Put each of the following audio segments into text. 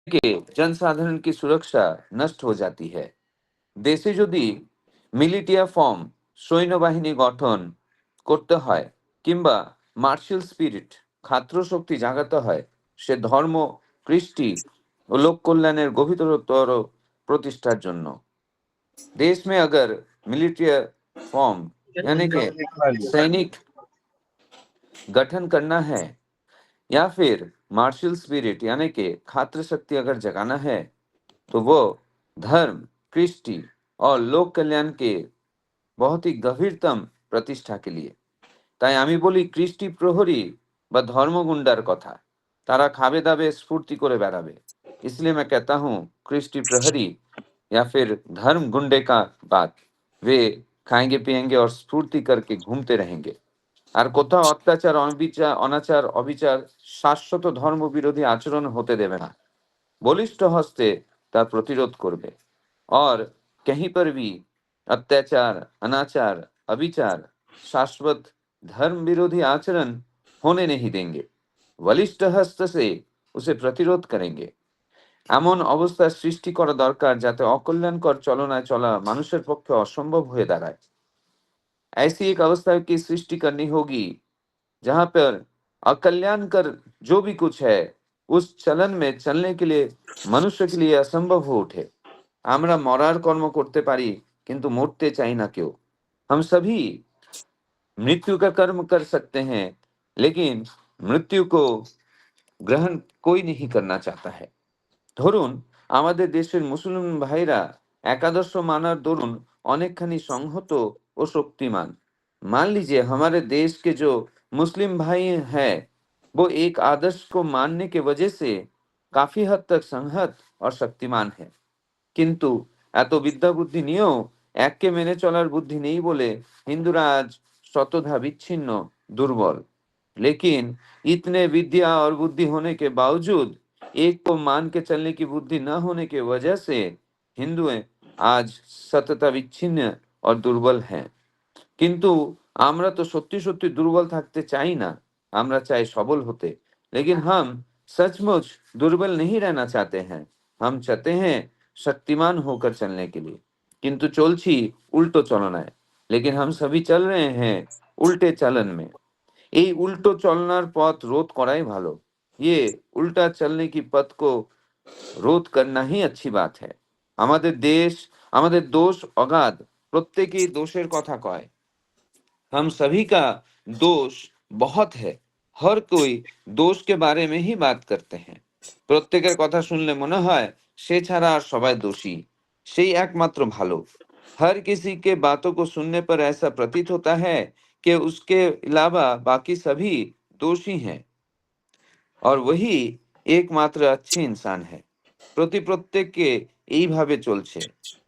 के जनसाधारण की सुरक्षा नष्ट हो जाती है। দেশে যদি মিলিটিয়া ফর্ম সৈন্যবাহিনী গঠন করতে হয় কিংবা মার্শাল স্পিরিট ছাত্র শক্তি জাগাতে হয়, সে ধর্ম, কৃষ্টি ও লোক কল্যাণের গভীরতর প্রতিষ্ঠার জন্য। देश में अगर मिलिट्री फॉर्म यानी कि सैनिक गठन करना है या फिर मार्शल स्पिरिट यानी कि छात्र शक्ति अगर जगाना है, तो वो धर्म, कृष्टि और लोक कल्याण के बहुत ही गভীরতম প্রতিষ্ঠা के लिए। তাই আমি বলি কৃষ্টি প্রহরী বা ধর্মগুন্ডার কথা। তারা খাবে দাবে স্ফूर्ति করে বেড়াবে। इसलिए मैं कहता हूँ कृष्टि प्रहरी या फिर धर्म गुंडे का बात। वे खाएंगे पिएंगे और स्फूर्ति करके घूमते रहेंगे। আর কোথাও অত্যাচার, অবিচার, অনাচার, অবিচার, শাশ্বত ধর্মবিরোধী আচরণ হতে দেবে না। बलिष्ठ हस्ते তা प्रतिरोध করবে। और कहीं पर भी अत्याचार, अनाचार, अविचार, शाश्वत धर्म विरोधी आचरण होने नहीं देंगे। बलिष्ठ हस्त से उसे प्रतिरोध करेंगे। এমন অবস্থার সৃষ্টি করা দরকার যাতে অকল্যাণকর চলনায় চলা মানুষের পক্ষে অসম্ভব হয়ে দাঁড়ায়। ऐसी एक अवस्था की सृष्टि करनी होगी जहां पर अकल्याणकर जो भी कुछ है, उस चलन में चलने के लिए मनुष्य के लिए असंभव हो उठे। আমরা মরার কর্ম করতে পারি, কিন্তু মরতে চাই না কেউ। हम सभी मृत्यु का कर्म कर सकते हैं, लेकिन मृत्यु को ग्रहण कोई नहीं करना चाहता है। ধরুন আমাদের দেশের মুসলিম ভাইরা एकादश मानार दरुन अनेकखानी संहत और शक्तिमान। मान लीजिए हमारे देश के जो मुस्लिम भाई हैं, वो एक आदर्श को मानने के वजह से काफी हद तक संहत और शक्तिमान है। কিন্তু এত বিদ্যা বুদ্ধি নিয়েও এককে মেনে চলার বুদ্ধি নেই বলে হিন্দুরা আজ শতধা বিচ্ছিন্ন, দুর্বল। लेकिन इतने विद्या और बुद्धि होने के बावजूद एक को मान के चलने की बुद्धि न होने की वजह से हिंदुए आज सतता विच्छिन्न और दुर्बल हैं। কিন্তু আমরা তো সত্যি সত্যি দুর্বল থাকতে চাই না, আমরা চাই সবল হতে। लेकिन हम सचमुच दुर्बल नहीं रहना चाहते हैं, हम चाहते हैं शक्तिमान होकर चलने के लिए। কিন্তু চলছি উল্টো চলনায়। लेकिन हम सभी चल रहे हैं उल्टे चलन में। এই উল্টো চলনার পথ রোধ করাই ভালো। ये उल्टा चलने की पथ को रोध करना ही अच्छी बात है। আমাদের দেশ, আমাদের দোষ অগাধ, প্রত্যেকেই দোষের কথা কয়। हम सभी का दोष बहुत है। हर कोई दोष के बारे में ही बात करते हैं। প্রত্যেকের কথা শুনলে মনে হয় সে ছাড়া আর সবাই দোষী, সেই একমাত্র ভালো। हर किसी के बातों को सुनने पर ऐसा प्रतीत होता है कि उसके अलावा बाकी सभी दोषी हैं और वही एकमात्र अच्छे इंसान है। প্রতি প্রত্যেককে এইভাবে চলছে।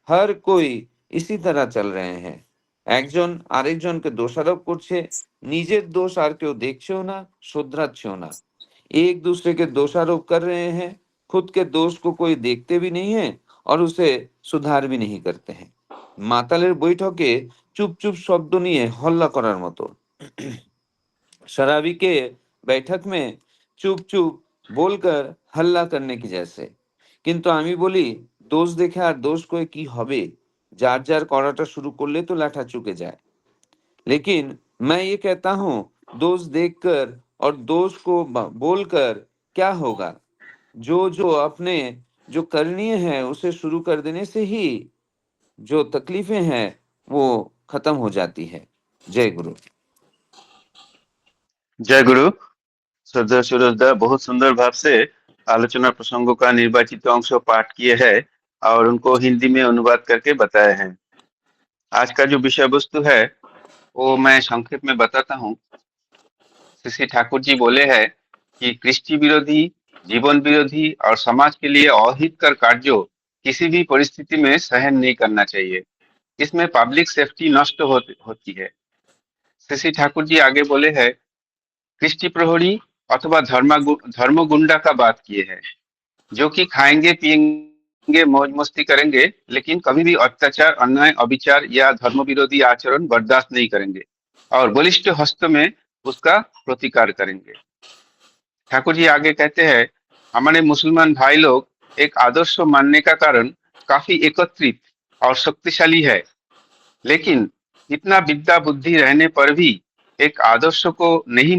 हर कोई इसी तरह चल रहे हैं। একজন আরেকজনকে দোষারোপ করছে, নিজের দোষ আর কেউ দেখছেও না, শুধরাচ্ছেও না। एक दूसरे के दोषारोप कर रहे हैं, खुद के दोष को कोई देखते भी नहीं है और उसे सुधार भी नहीं करते हैं। মাতালের বৈঠকে চুপ চুপ শব্দ নিয়ে হল্লা করার মতো। शराबी के बैठक में चुप चुप बोलकर हल्ला करने की जैसे। কিন্তু আমি বলি দোষ দেখে আর দোষ করে কি হবে, যার যার করাটা শুরু করলে তো লাঠা চুকে যায়। लेकिन मैं ये कहता हूँ दोष देखकर और दोष को बोलकर क्या होगा। जो जो अपने जो करणीय है उसे शुरू कर देने से ही जो तकलीफें हैं वो खत्म हो जाती है। जय गुरु। जय गुरु। श्रद्धा सूरजदा बहुत सुंदर भाव से आलोचना प्रसंगों का निर्वाचित अंश पाठ किए हैं और उनको हिंदी में अनुवाद करके बताए हैं। आज का जो विषय वस्तु है वो मैं संक्षेप में बताता हूँ। श्री श्री ठाकुर जी बोले हैं कि कृष्टि विरोधी, जीवन विरोधी और समाज के लिए अहितकर कार्यों किसी भी परिस्थिति में सहन नहीं करना चाहिए। इसमें पब्लिक सेफ्टी नष्ट होती है। श्री श्री ठाकुर जी आगे बोले हैं, कृष्टि प्रहरी अथवा धर्म गुंडा का बात किए हैं, जो कि खाएंगे पिएंगे मौज मस्ती करेंगे, लेकिन कभी भी अत्याचार, अन्याय, अविचार या धर्म विरोधी आचरण बर्दाश्त नहीं करेंगे और बलिष्ठ हस्त में उसका प्रतिकार करेंगे। ठाकुर जी आगे कहते हैं, हमारे मुसलमान भाई लोग एक आदर्श मानने का कारण काफी एकत्रित और शक्तिशाली है, लेकिन इतना विद्या बुद्धि रहने पर भी एक आदर्श को नहीं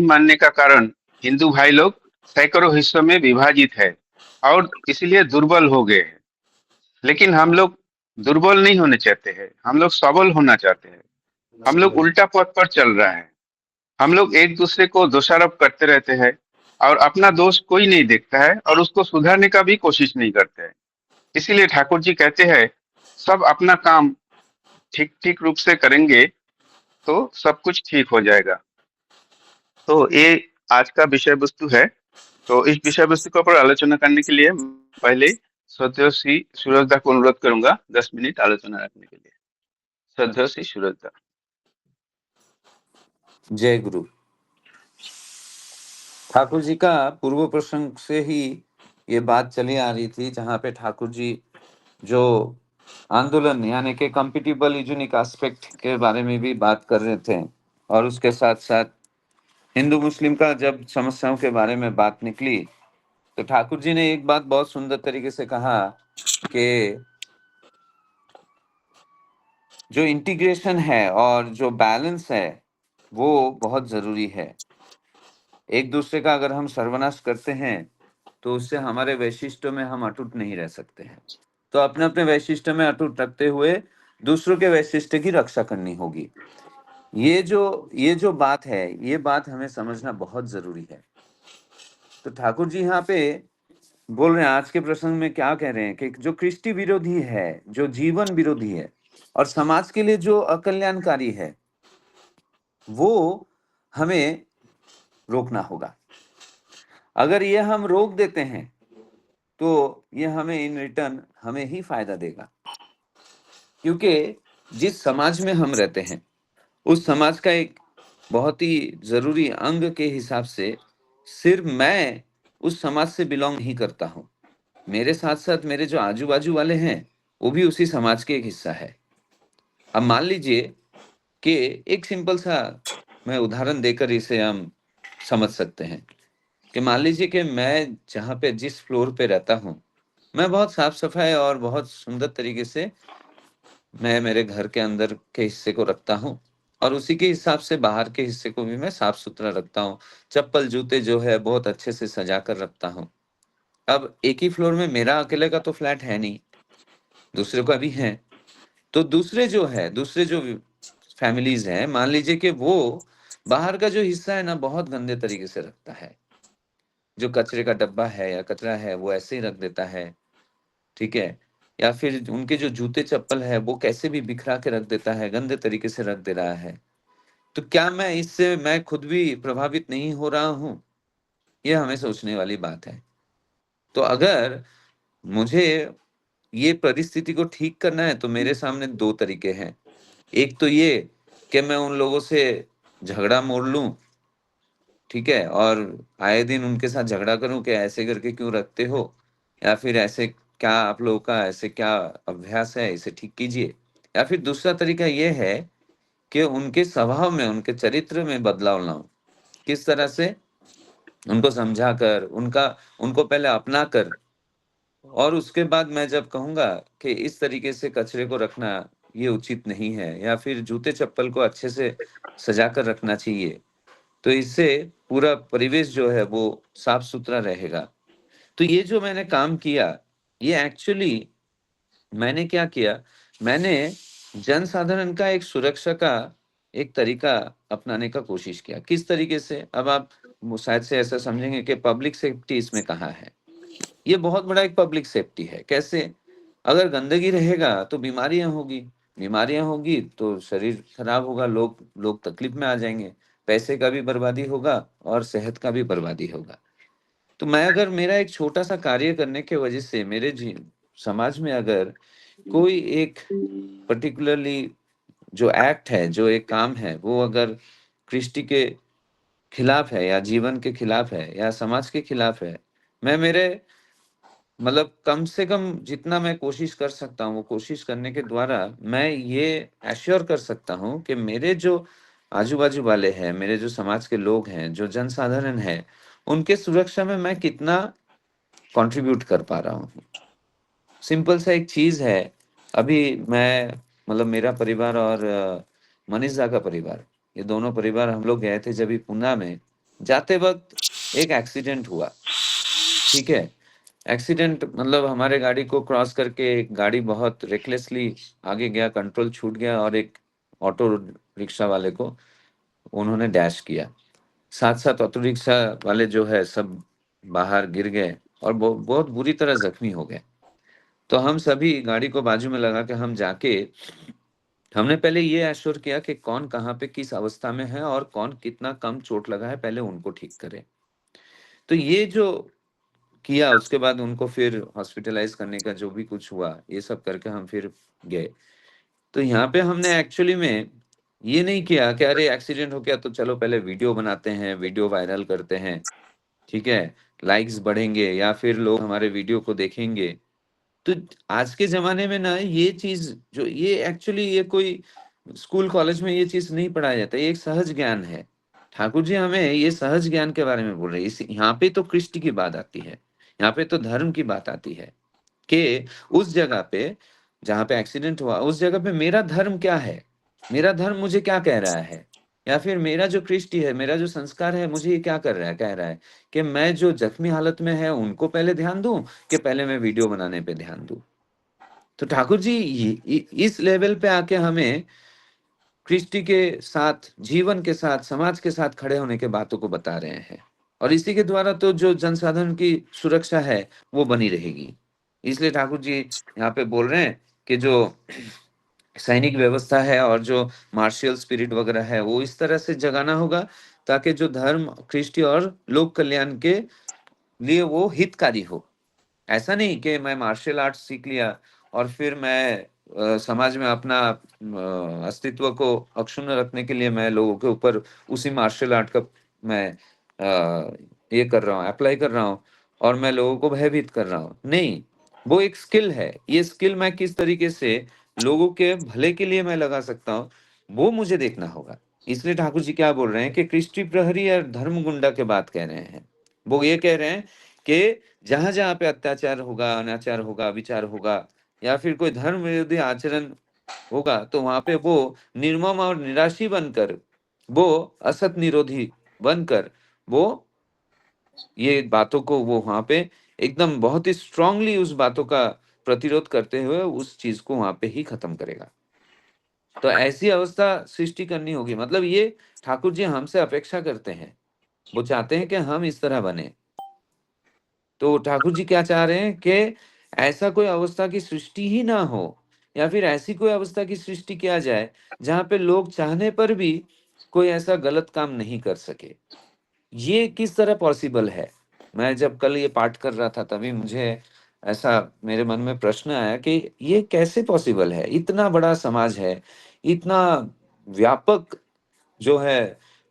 मानने का कारण हिंदू भाई लोग सैकड़ों हिस्सों में विभाजित है और इसलिए दुर्बल हो गए हैं। लेकिन हम लोग दुर्बल नहीं होने चाहते हैं, हम लोग सबल होना चाहते हैं। हम लोग उल्टा पथ पर चल रहे हैं। हम लोग एक दूसरे को दोषारोप करते रहते हैं और अपना दोष कोई नहीं देखता है और उसको सुधारने का भी कोशिश नहीं करते हैं। इसीलिए ठाकुर जी कहते हैं, सब अपना काम ठीक ठीक रूप से करेंगे तो सब कुछ ठीक हो जाएगा। तो ये आज का विषय वस्तु है। तो इस विषय वस्तु के ऊपर आलोचना करने के लिए पहले श्रद्धेय श्री सूरज दा को अनुरोध करूंगा 10 मिनट आलोचना रखने के लिए। श्रद्धेय श्री सूरज दा। जय गुरु। ठाकुर जी का पूर्व प्रसंग से ही ये बात चली आ रही थी, जहाँ पे ठाकुर जी जो आंदोलन यानी कि कम्पिटिबल यूनिक एस्पेक्ट के बारे में भी बात कर रहे थे, और उसके साथ साथ हिंदू मुस्लिम का जब समस्याओं के बारे में बात निकली, तो ठाकुर जी ने एक बात बहुत सुंदर तरीके से कहा कि जो इंटीग्रेशन है और जो बैलेंस है वो बहुत जरूरी है। एक दूसरे का अगर हम सर्वनाश करते हैं तो उससे हमारे वैशिष्ट्यों में हम अटूट नहीं रह सकते हैं। तो अपने अपने वैशिष्ट्य में अटूट रखते हुए दूसरों के वैशिष्ट्य की रक्षा करनी होगी। ये जो बात है, ये बात हमें समझना बहुत जरूरी है। तो ठाकुर जी यहाँ पे बोल रहे हैं, आज के प्रसंग में क्या कह रहे हैं कि जो कृष्टि विरोधी है, जो जीवन विरोधी है और समाज के लिए जो अकल्याणकारी है, वो हमें रोकना होगा। अगर ये हम रोक देते हैं तो ये हमें इन रिटर्न हमें ही फायदा देगा, क्योंकि जिस समाज में हम रहते हैं उस समाज का एक बहुत ही जरूरी अंग के हिसाब से सिर्फ मैं उस समाज से बिलोंग नहीं करता हूँ, मेरे साथ साथ मेरे जो आजू बाजू वाले हैं वो भी उसी समाज के एक हिस्सा है। अब मान लीजिए कि एक सिंपल सा मैं उदाहरण देकर इसे हम समझ सकते हैं कि मान लीजिए कि मैं जहाँ पे जिस फ्लोर पे रहता हूँ, मैं बहुत साफ सफाई और बहुत सुंदर तरीके से मैं मेरे घर के अंदर के हिस्से को रखता हूँ, और उसी के हिसाब से बाहर के हिस्से को भी मैं साफ सुथरा रखता हूँ। चप्पल जूते जो है बहुत अच्छे से सजा कर रखता हूँ। अब एक ही फ्लोर में मेरा अकेले का तो फ्लैट है नहीं, दूसरे का भी है। तो दूसरे जो फैमिलीज हैं, मान लीजिए कि वो बाहर का जो हिस्सा है ना बहुत गंदे तरीके से रखता है। जो कचरे का डब्बा है या कचरा है वो ऐसे ही रख देता है, ठीक है। या फिर उनके जो जूते चप्पल है वो कैसे भी बिखरा के रख देता है, गंदे तरीके से रख दे रहा है। तो क्या मैं खुद भी प्रभावित नहीं हो रहा हूँ? ये हमें सोचने वाली बात है। तो अगर मुझे ये परिस्थिति को ठीक करना है तो मेरे सामने दो तरीके हैं। एक तो ये कि मैं उन लोगों से झगड़ा मोड़ लूं, ठीक है, और आए दिन उनके साथ झगड़ा करूं कि ऐसे करके क्यों रखते हो, या फिर ऐसे क्या आप लोगों का ऐसे क्या अभ्यास है, इसे ठीक कीजिए। या फिर दूसरा तरीका ये है कि उनके स्वभाव में, उनके चरित्र में बदलाव लाऊं। किस तरह से? उनको समझा कर, उनको पहले अपना कर, और उसके बाद मैं जब कहूंगा कि इस तरीके से कचरे को रखना ये उचित नहीं है, या फिर जूते चप्पल को अच्छे से सजा कर रखना चाहिए, तो इससे पूरा परिवेश जो है वो साफ सुथरा रहेगा। तो ये जो मैंने काम किया, ये एक्चुअली मैंने क्या किया, मैंने जन साधारण का एक सुरक्षा का एक तरीका अपनाने का कोशिश किया। किस तरीके से? अब आप शायद से ऐसा समझेंगे कि पब्लिक सेफ्टी इसमें कहाँ है। ये बहुत बड़ा एक पब्लिक सेफ्टी है। कैसे? अगर गंदगी रहेगा तो बीमारियां होगी, बीमारियां होगी तो शरीर खराब होगा, लोग तकलीफ में आ जाएंगे, पैसे का भी बर्बादी होगा और सेहत का भी बर्बादी होगा। तो मैं अगर मेरा एक छोटा सा कार्य करने के वजह से मेरे समाज में अगर कोई एक पर्टिकुलरली जो एक्ट है, जो एक काम है, वो अगर कृष्टि के खिलाफ है या जीवन के खिलाफ है या समाज के खिलाफ है, मैं मेरे मतलब कम से कम जितना मैं कोशिश कर सकता हूँ वो कोशिश करने के द्वारा मैं ये एश्योर कर सकता हूँ कि मेरे जो आजू बाजू वाले हैं, मेरे जो समाज के लोग हैं, जो जनसाधारण है, उनके सुरक्षा में मैं कितना कंट्रीब्यूट कर पा रहा हूँ। सिंपल सा एक चीज़ है, अभी मैं मतलब मेरा परिवार और मनीष दा का परिवार, ये दोनों परिवार हम लोग गए थे जब भी पूना में, जाते वक़्त एक एक्सीडेंट हुआ, ठीक है? एक्सीडेंट मतलब हमारे गाड़ी को क्रॉस करके एक गाड़ी बहुत रेकलेसली आगे गया, कंट्रोल छूट गया और एक ऑटो रिक्शा वाले को उन्होंने डैश किया। साथ-साथ ऑटो रिक्शा वाले जो है सब बाहर गिर गए और बहुत बुरी तरह ज़ख्मी हो गए। तो हम सभी गाड़ी को बाजू में लगा के हम जाके हमने पहले ये एश्योर किया कि कौन कहाँ पे किस अवस्था में है और कौन कितना कम चोट लगा है, पहले उनको ठीक करें। तो ये जो किया उसके बाद उनको फिर हॉस्पिटलाइज़ करने का जो भी कुछ हुआ, ये सब करके हम फिर गए। तो यहाँ पे हमने एक्चुअली में ये नहीं किया कि अरे एक्सीडेंट हो गया तो चलो पहले वीडियो बनाते हैं, वीडियो वायरल करते हैं, ठीक है? लाइक्स बढ़ेंगे या फिर लोग हमारे वीडियो को देखेंगे। तो आज के ज़माने में ना ये चीज़ जो ये एक्चुअली ये कोई स्कूल कॉलेज में ये चीज़ नहीं पढ़ाया जाता, ये एक सहज ज्ञान है। ठाकुर जी हमें ये सहज ज्ञान के बारे में बोल रहे हैं। इस यहाँ पे तो कृष्ट की बात आती है, यहाँ पे तो धर्म की बात आती है कि उस जगह पे जहाँ पे एक्सीडेंट हुआ, उस जगह पे मेरा धर्म क्या है? मेरा धर्म मुझे क्या कह रहा है? या फिर मेरा जो कृष्टि है, मेरा जो संस्कार है, मुझे ये क्या कर रहा है कह रहा है कि मैं जो ज़ख्मी हालत में है, उनको पहले ध्यान दूँ कि पहले मैं वीडियो बनाने पे ध्यान दूँ? तो ठाकुर जी इस लेवल पे आके हमें कृष्टि के साथ, जीवन के साथ, समाज के साथ खड़े होने के बातों को बता रहे हैं। और इसी के द्वारा तो जो जनसाधारण की सुरक्षा है, वो बनी रहेगी। इसलिए ठाकुर जी यहाँ पे बोल रहे हैं कि जो सैनिक व्यवस्था है और जो मार्शियल स्पिरिट वगैरह है, वो इस तरह से जगाना होगा ताकि जो धर्म, कृष्टि और लोक कल्याण के लिए वो हितकारी हो। ऐसा नहीं कि मैं मार्शल आर्ट्स सीख लिया और फिर मैं समाज में अपना अस्तित्व को अक्षुण्ण रखने के लिए मैं लोगों के ऊपर उसी मार्शल आर्ट का मैं ये कर रहा हूँ, अप्लाई कर रहा हूँ और मैं लोगों को भयभीत कर रहा हूँ। नहीं, वो एक स्किल है। ये स्किल मैं किस तरीके से लोगों के भले के लिए मैं लगा सकता हूँ, वो मुझे देखना होगा। इसलिए ठाकुर जी क्या बोल रहे हैं कि कृष्टि प्रहरी और धर्म गुंडा की बात कह रहे हैं। वो ये कह रहे हैं कि जहाँ-जहाँ पे अत्याचार होगा, अनाचार होगा, विचार होगा या फिर कोई धर्म विरोधी आचरण होगा, तो वहाँ पे वो निर्मम और निराशी बनकर, वो असत निरोधी बनकर, वो ये बातों को वो वहाँ पे एकदम बहुत ही स्ट्रांगली उस बातों का प्रतिरोध करते हुए उस चीज़ को वहाँ पे ही खत्म करेगा। तो ऐसी अवस्था सृष्टि करनी होगी। मतलब ये ठाकुर जी हमसे अपेक्षा करते हैं। वो चाहते हैं कि हम इस तरह बने। तो ठाकुर जी क्या चाह रहे हैं कि ऐसा कोई अवस्था की सृष्टि ही ना हो या फिर ऐसी कोई अवस्था की सृष्टि किया जाए जहाँ पे लोग चाहने पर भी कोई ऐसा गलत काम नहीं कर सके। ये किस तरह पॉसिबल है? मैं जब कल ये पाठ कर रहा था तभी मुझे ऐसा मेरे मन में प्रश्न आया कि ये कैसे पॉसिबल है? इतना बड़ा समाज है, इतना व्यापक जो है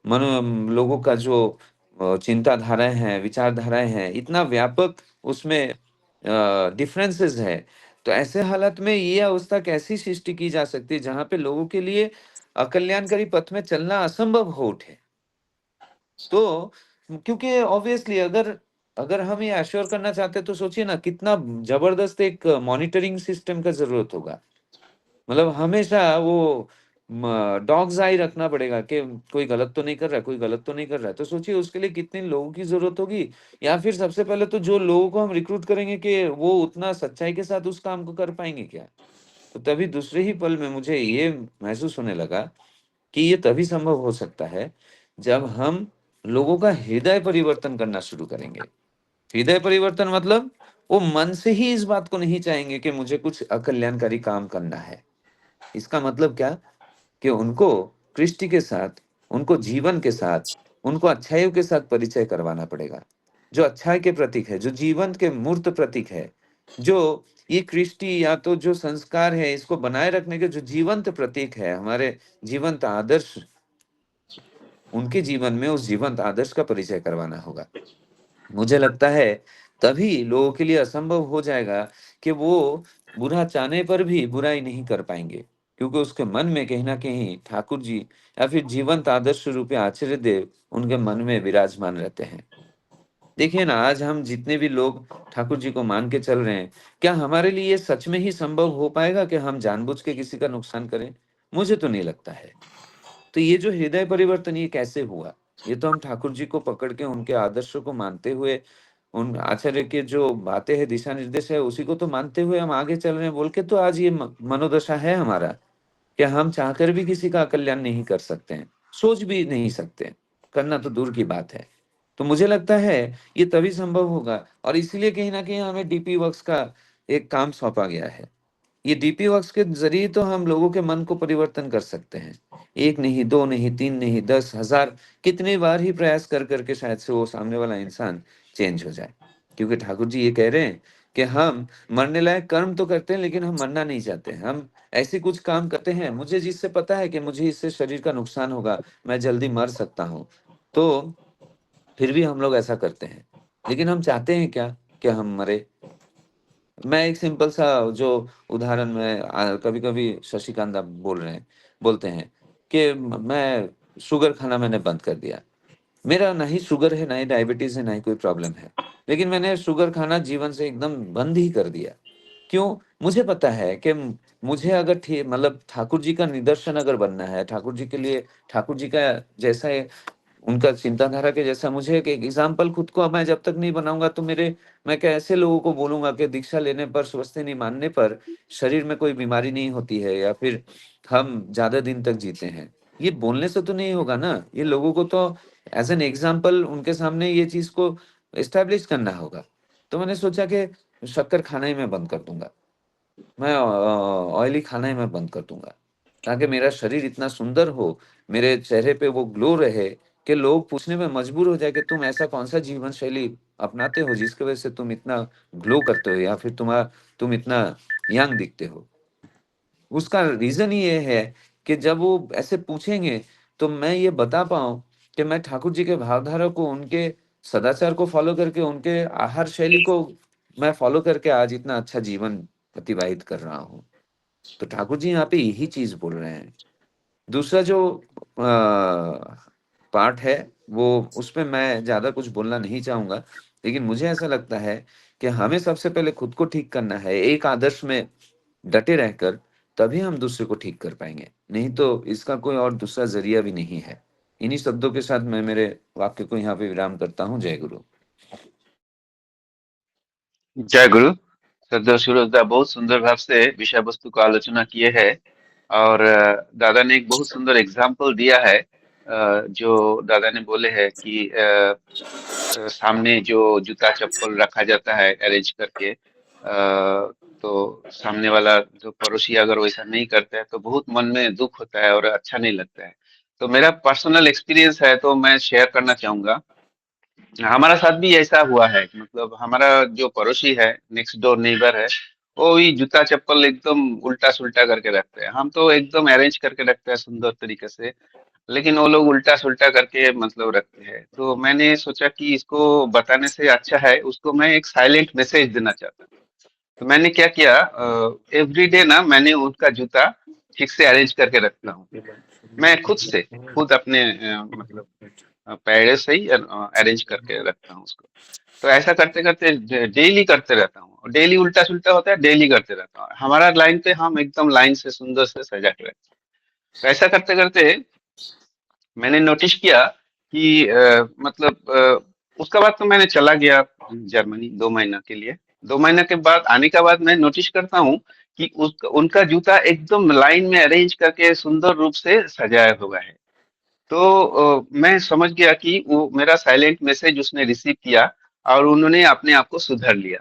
लोगों का जो चिंताधाराएँ हैं, विचारधाराएँ हैं, इतना व्यापक उसमें डिफरेंसेस है। तो ऐसे हालात में ये अवस्था कैसी सृष्टि की जा सकती है जहाँ पे लोगों के लिए अकल्याणकारी पथ में चलना असंभव हो उठे? तो क्योंकि ऑब्वियसली अगर अगर हम ये एश्योर करना चाहते हैं तो सोचिए ना कितना ज़बरदस्त एक मॉनिटरिंग सिस्टम का ज़रूरत होगा। मतलब हमेशा वो डॉग्स आई रखना पड़ेगा कि कोई गलत तो नहीं कर रहा है, कोई गलत तो नहीं कर रहा है। तो सोचिए उसके लिए कितने लोगों की ज़रूरत होगी या फिर सबसे पहले तो जो लोगों को हम रिक्रूट करेंगे कि वो उतना सच्चाई के साथ उस काम को कर पाएँगे क्या? तो तभी दूसरे ही पल में मुझे ये महसूस होने लगा कि ये तभी संभव हो सकता है जब हम लोगों का हृदय परिवर्तन करना शुरू करेंगे। हृदय परिवर्तन मतलब वो मन से ही इस बात को नहीं चाहेंगे कि मुझे कुछ अकल्याणकारी काम करना है। इसका मतलब क्या? कि उनको कृष्टि के साथ, उनको जीवन के साथ, उनको अच्छाइयों के साथ परिचय करवाना पड़ेगा। जो अच्छाई के प्रतीक है, जो जीवन के मूर्त प्रतीक है, जो ये कृष्टि या तो जो संस्कार है, इसको बनाए रखने के जो जीवंत प्रतीक है, हमारे जीवंत आदर्श, उनके जीवन में उस जीवंत आदर्श का परिचय करवाना होगा। मुझे लगता है तभी लोगों के लिए असंभव हो जाएगा कि वो बुरा चाहने पर भी बुराई नहीं कर पाएँगे। क्योंकि उसके मन में कहीं न कहीं ठाकुर जी या फिर जीवंत आदर्श रूपी आचार्य देव उनके मन में विराजमान रहते हैं। देखिए ना, आज हम जितने भी लोग ठाकुर जी को मान के चल रहे हैं, क्या हमारे लिए ये सच में ही संभव हो पाएगा कि हम जानबूझ के किसी का नुकसान करें? मुझे तो नहीं लगता है। तो ये जो हृदय परिवर्तन ये कैसे हुआ? ये तो हम ठाकुर जी को पकड़ के उनके आदर्शों को मानते हुए, उन आचार्य के जो बातें हैं, दिशा निर्देश है, उसी को तो मानते हुए हम आगे चल रहे हैं बोल के तो आज ये मनोदशा है हमारा। कि हम चाहकर भी किसी का कल्याण नहीं कर सकते हैं, सोच भी नहीं सकते, करना तो दूर की बात है। तो मुझे लगता है ये तभी संभव होगा और इसीलिए कहीं न कहीं हमें डीपी वर्क्स का एक काम सौंपा गया है। ये डीपी वर्क्स के ज़रिए तो हम लोगों के मन को परिवर्तन कर सकते हैं। 1 नहीं, 2 नहीं, 3 नहीं, 10, हज़ार कितनी बार ही प्रयास कर के शायद से वो सामने वाला इंसान चेंज हो जाए। क्योंकि ठाकुर जी ये कह रहे हैं कि हम मरने लायक कर्म तो करते हैं लेकिन हम मरना नहीं चाहते। हम ऐसे कुछ काम करते हैं, मुझे जिससे पता है कि मुझे इससे शरीर का नुकसान होगा, मैं जल्दी मर सकता हूँ। तो फिर भी हम लोग ऐसा करते हैं। लेकिन हम चाहते हैं क्या? कि हम मरें। मैं एक सिंपल सा जो उदाहरण मैं कभी-कभी शशिकांत आप बोलते हैं कि मैं शुगर खाना मैंने बंद कर दिया। मेरा ना ही शुगर है, ना ही डायबिटीज़ है, ना ही कोई प्रॉब्लम है। लेकिन मैंने शुगर खाना जीवन से एकदम बंद ही कर दिया। क्यों? मुझे पता है कि मुझे अगर मतलब ठाकुर जी का निदर्शन अगर बनना है, ठाकुर जी के लिए ठाकुर जी का जैसा उनका चिंताधारा के जैसा मुझे एक एग्ज़ाम्पल खुद को मैं जब तक नहीं बनाऊँगा तो मैं कैसे लोगों को बोलूँगा कि दीक्षा लेने पर, स्वस्ति मानने पर शरीर में कोई बीमारी नहीं होती है या फिर हम ज़्यादा दिन तक जीते हैं। ये बोलने से तो नहीं होगा ना, ये लोगों को तो एज़ एन एग्ज़ाम्पल उनके सामने ये चीज़ को एस्टेब्लिश करना होगा। तो मैंने सोचा कि शक्कर खाना ही मैं बंद कर दूँगा। मैं ऑयली खाना ही मैं बंद कर दूँगा, ताकि मेरा शरीर इतना सुंदर हो, मेरे चेहरे पे वो ग्लो रहे कि लोग पूछने में मजबूर हो जाए कि तुम ऐसा कौन-सा जीवन शैली अपनाते हो जिसकी वज़ह से तुम इतना ग्लो करते हो या फिर तुम इतना यंग दिखते हो। उसका रीज़न ये है कि जब वो ऐसे पूछेंगे, तो मैं ये बता पाऊँ कि मैं ठाकुर जी के भावधारा को, उनके सदाचार को फ़ॉलो करके, उनके आहार शैली को मैं फ़ॉलो करके आज इतना अच्छा जीवन अतिवाहित कर रहा हूँ। तो ठाकुर जी यहाँ पे यही चीज़ बोल रहे हैं। दूसरा जो पार्ट है, वो उसपे मैं ज़्यादा कुछ बोलना नहीं चाहूँगा। लेकिन मुझे ऐसा लगता है कि हमें सबसे पहले खुद को ठीक करना है, एक आदर्श में डटे रहकर, तभी हम दूसरे को ठीक कर पाएँगे। नहीं तो इसका कोई और दूसरा ज़रिया भी नहीं है। इन्हीं शब्दों के साथ मैं मेरे वाक्य को यहाँ पे विराम करता हूँ। जय गुरु। जय गुरु। श्रद्धेय सूरजदा बहुत सुंदर भाव से विषय वस्तु का आलोचना किए है और दादा ने एक बहुत सुंदर एग्जाम्पल दिया है। जो दादा ने बोले हैं कि सामने जो जूता चप्पल रखा जाता है अरेंज करके, तो सामने वाला जो पड़ोसी अगर वैसा नहीं करता है तो बहुत मन में दुख होता है और अच्छा नहीं लगता है। तो मेरा पर्सनल एक्सपीरियंस है तो मैं शेयर करना चाहूंगा। हमारा साथ भी ऐसा हुआ है, मतलब हमारा जो पड़ोसी है, नेक्स्ट डोर नेबर है, वो भी जूता चप्पल एकदम उल्टा सुल्टा करके रखते हैं। हम तो एकदम अरेंज करके रखते हैं सुंदर तरीके से, लेकिन वो लोग उल्टा सुल्टा करके मतलब रखते हैं। तो मैंने सोचा कि इसको बताने से अच्छा है उसको मैं एक साइलेंट मैसेज देना चाहता हूँ। तो मैंने क्या किया, एवरी डे ना मैंने उनका जूता ठीक से अरेंज करके रखता हूँ। मैं खुद अपने मतलब पैरे से ही अरेंज करके रखता हूँ उसको। तो ऐसा करते करते डेली करते रहता हूँ, डेली उल्टा सुल्टा होता है, डेली करते रहता हूँ। हमारा लाइन पे हम एकदम लाइन से सुंदर से सजा के रखते हैं। तो ऐसा करते करते मैंने नोटिस किया कि मतलब उसके बाद तो मैंने चला गया जर्मनी 2 महीना के लिए। 2 महीना के बाद आने के बाद मैं नोटिस करता हूँ कि उनका जूता एकदम लाइन में अरेंज करके सुंदर रूप से सजाया हुआ है। तो मैं समझ गया कि वो मेरा साइलेंट मैसेज उसने रिसीव किया और उन्होंने अपने आप को सुधार लिया।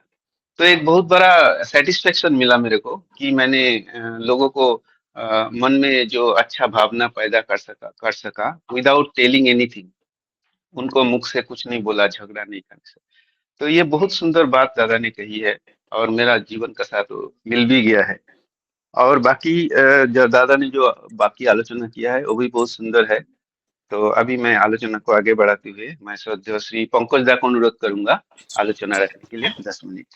तो एक बहुत बड़ा सेटिस्फेक्शन मिला मेरे को कि मैंने लोगों को मन में जो अच्छा भावना पैदा कर सका विदाउट टेलिंग एनीथिंग। उनको मुख से कुछ नहीं बोला, झगड़ा नहीं करने से। तो ये बहुत सुंदर बात दादा ने कही है और मेरा जीवन का साथ वो मिल भी गया है। और बाकी जो दादा ने जो बाकी आलोचना किया है वो भी बहुत सुंदर है। तो अभी मैं आलोचना को आगे बढ़ाते हुए मैं श्रद्धेय श्री पंकज दा को अनुरोध करूंगा आलोचना रखने के लिए 10 मिनट।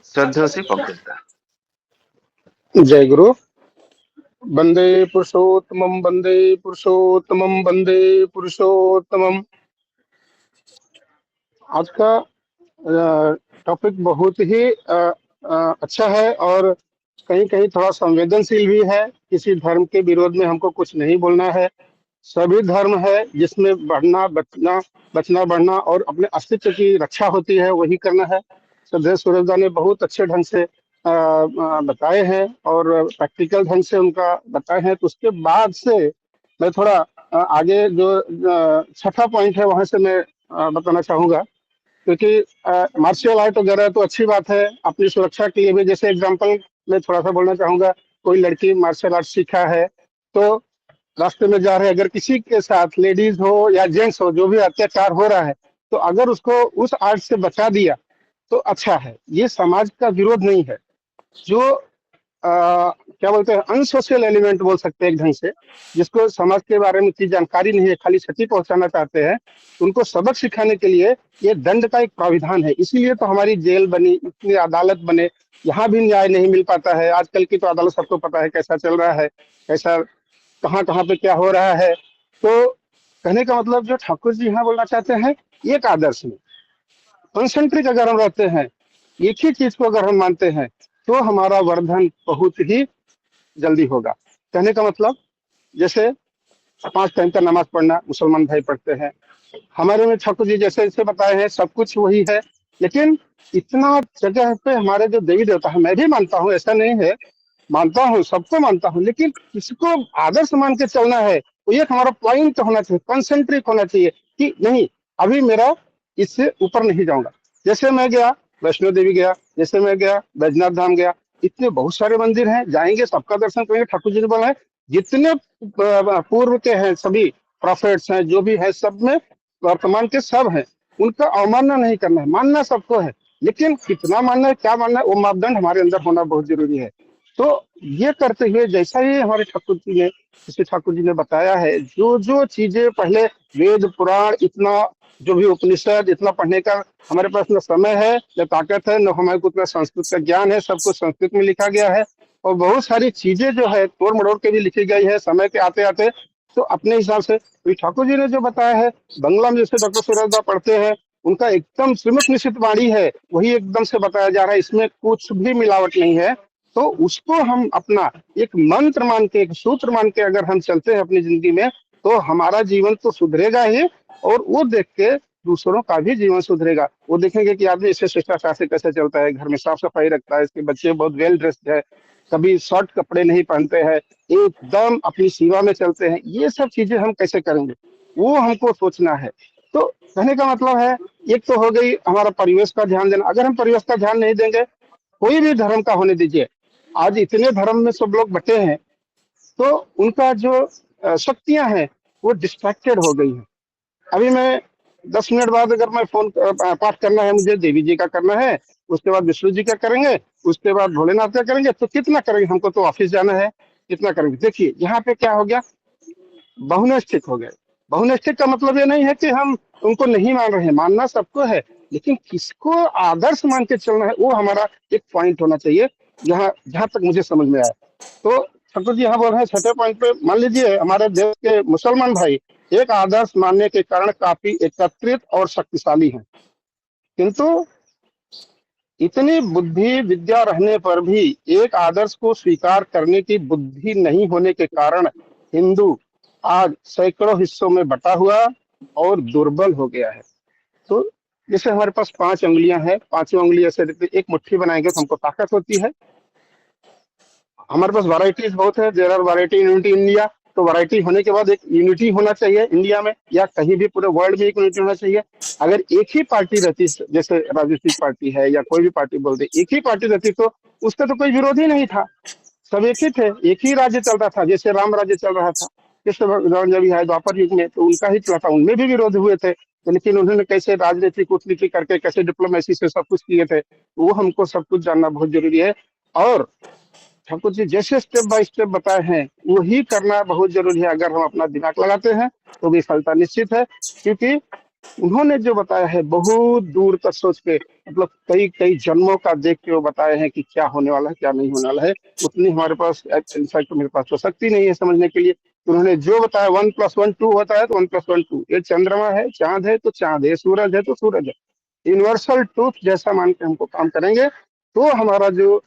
श्रद्धेय श्री पंकज दा। जय गुरु। वंदे पुरुषोत्तमं वंदे पुरुषोत्तमं वंदे पुरुषोत्तमं। आज का टॉपिक बहुत ही अच्छा है और कहीं कहीं थोड़ा संवेदनशील भी है। किसी धर्म के विरोध में हमको कुछ नहीं बोलना है। सभी धर्म है जिसमें बढ़ना बचना बचना बढ़ना और अपने अस्तित्व की रक्षा होती है, वही करना है। श्रद्धेय सूरजदा ने बहुत अच्छे ढंग से बताए हैं और प्रैक्टिकल ढंग से उनका बताए हैं। तो उसके बाद से मैं थोड़ा आगे जो छठा पॉइंट है वहां से मैं बताना चाहूंगा। क्योंकि मार्शल आर्ट वगैरह तो अच्छी बात है अपनी सुरक्षा के लिए भी। जैसे एग्जांपल मैं थोड़ा सा बोलना चाहूंगा, कोई लड़की मार्शल आर्ट सीखा है तो रास्ते में जा रहे, अगर किसी के साथ लेडीज हो या जेंट्स हो जो भी अत्याचार हो रहा है, तो अगर उसको उस आर्ट से बचा दिया तो अच्छा है। ये समाज का विरोध नहीं है। जो क्या बोलते हैं, अनसोशल एलिमेंट बोल सकते हैं एक ढंग से, जिसको समाज के बारे में इतनी जानकारी नहीं है, खाली क्षति पहुंचाना चाहते हैं, उनको सबक सिखाने के लिए ये दंड का एक प्राविधान है। इसीलिए तो हमारी जेल बनी, इतनी अदालत बने। यहाँ भी न्याय नहीं मिल पाता है। आजकल की तो अदालत सबको पता है कैसा चल रहा है, कैसा कहाँ कहाँ पे क्या हो रहा है। तो कहने का मतलब जो ठाकुर जी यहाँ बोलना चाहते हैं, एक आदर्श में कंसेंट्रिक अगर हम रहते हैं, एक ही चीज को अगर हम मानते हैं, तो हमारा वर्धन बहुत ही जल्दी होगा। कहने का मतलब जैसे 5 टाइम का नमाज पढ़ना मुसलमान भाई पढ़ते हैं। हमारे में ठाकुर जी जैसे जैसे बताए हैं सब कुछ वही है। लेकिन इतना जगह पे हमारे जो देवी देवता है, मैं भी मानता हूँ, ऐसा नहीं है, मानता हूँ, सबको मानता हूँ, लेकिन किसको आदर्श मान के चलना है, वो एक हमारा पॉइंट होना चाहिए, कंसेंट्रिक होना चाहिए कि नहीं अभी मेरा इससे ऊपर नहीं जाऊंगा। जैसे मैं गया वैष्णो देवी गया, जैसे मैं गया बैजनाथ धाम गया, इतने बहुत सारे मंदिर हैं, जाएंगे सबका दर्शन करेंगे। ठाकुर जी ने बोला है जितने पूर्व के हैं सभी प्रोफेट्स हैं जो भी है, सब में वर्तमान के सब हैं, उनका अवमानना नहीं करना है, मानना सबको है। लेकिन कितना मानना है, क्या मानना है, वो मापदंड हमारे अंदर होना बहुत जरूरी है। तो ये करते हुए जैसा ही हमारे ठाकुर जी ने, जैसे ठाकुर जी ने बताया है, जो जो चीजें पहले वेद पुराण इतना, जो भी उपनिषद इतना पढ़ने का हमारे पास न समय है न ताकत है, न हमारे को उतना संस्कृत का ज्ञान है, सब कुछ संस्कृत में लिखा गया है। और बहुत सारी चीजें जो है तोड़ मड़ोड़ के भी लिखी गई है समय के आते आते। तो अपने हिसाब से तो ठाकुर जी ने जो बताया है, बंगला में जैसे डॉक्टर सूरजदा पढ़ते हैं, उनका एकदम श्रीमत निश्चित वाणी है, वही एकदम से बताया जा रहा है, इसमें कुछ भी मिलावट नहीं है। तो उसको हम अपना एक मंत्र मान के, एक सूत्र मान के अगर हम चलते हैं अपनी जिंदगी में, तो हमारा जीवन तो सुधरेगा ही। और वो देख के दूसरों का भी जीवन सुधरेगा। वो देखेंगे कि आदमी इससे शिष्टाचार से कैसे चलता है, घर में साफ सफाई रखता है, इसके बच्चे बहुत वेल ड्रेस्ड है, कभी शॉर्ट कपड़े नहीं पहनते हैं, एकदम अपनी सेवा में चलते हैं। ये सब चीजें हम कैसे करेंगे, वो हमको सोचना है। तो कहने का मतलब है, एक तो हो गई हमारा परिवेश का ध्यान देना। अगर हम परिवेश का ध्यान नहीं देंगे, कोई भी धर्म का होने दीजिए, आज इतने धर्म में सब लोग बटे हैं, तो उनका जो शक्तियां हैं वो डिस्ट्रैक्टेड हो गई हैं। अभी मैं 10 मिनट बाद अगर मैं फोन पाठ करना है, मुझे देवी जी का करना है, उसके बाद विष्णु जी का करेंगे, उसके बाद भोलेनाथ का करेंगे, तो कितना करेंगे, हमको तो ऑफिस जाना है, कितना करेंगे। देखिए यहाँ पे क्या हो गया, बहुनिष्ठिक हो गए। बहुनिष्ठिक का मतलब ये नहीं है कि हम उनको नहीं मान रहे हैं, मानना सबको है, लेकिन किसको आदर्श मान के चलना है, वो हमारा एक पॉइंट होना चाहिए। जहाँ जहां तक मुझे समझ में आया, तो ठाकुर जी यहाँ बोल रहे हैं छठे पॉइंट पे, मान लीजिए हमारे देश के मुसलमान भाई एक आदर्श मानने के कारण काफी एकत्रित और शक्तिशाली हैं, किंतु इतनी बुद्धि विद्या रहने पर भी एक आदर्श को स्वीकार करने की बुद्धि नहीं होने के कारण हिंदू आज सैकड़ों हिस्सों में बटा हुआ और दुर्बल हो गया है। तो जैसे हमारे पास 5 उंगलियां हैं, पांचों उंगलियों से एक मुट्ठी बनाएंगे तो हमको ताकत होती है। हमारे पास वैरायटीज बहुत है, there are variety unity India. तो वैरायटी होने के बाद एक यूनिटी होना चाहिए इंडिया में, या कहीं भी पूरे वर्ल्ड में एक यूनिटी होना चाहिए। अगर एक ही पार्टी रहती, जैसे राजनीतिक पार्टी है या कोई भी पार्टी बोल दे, एक ही पार्टी रहती, तो उसका तो कोई विरोध ही नहीं था, सब एक ही थे, एक ही राज्य चल रहा था। जैसे राम राज्य चल रहा था, कृष्ण भगवान जब है द्वापर युग में, तो उनका ही चला था, उनमें भी विरोध हुए थे। तो लेकिन उन्होंने कैसे राजनीति कूटनीति करके, कैसे डिप्लोमेसी से सब कुछ किए थे, वो हमको सब कुछ जानना बहुत जरूरी है। और ठाकुर जी जैसे स्टेप बाय स्टेप बताए हैं वही करना बहुत जरूरी है। अगर हम अपना दिमाग लगाते हैं तो विफलता निश्चित है, क्योंकि उन्होंने जो बताया है बहुत दूर तक सोच के, मतलब कई कई जन्मों का देख के वो बताए हैं कि क्या होने वाला है क्या नहीं होने वाला है। उतनी हमारे पास इनफैक्ट मेरे पास तो शक्ति नहीं है समझने के लिए। तो उन्होंने जो बताया 1+1 2 होता है, तो 1+1 2, ये चंद्रमा है, चांद है तो चांद है, सूरज है तो सूरज है। यूनिवर्सल ट्रूथ जैसा मान के हमको काम करेंगे, तो हमारा जो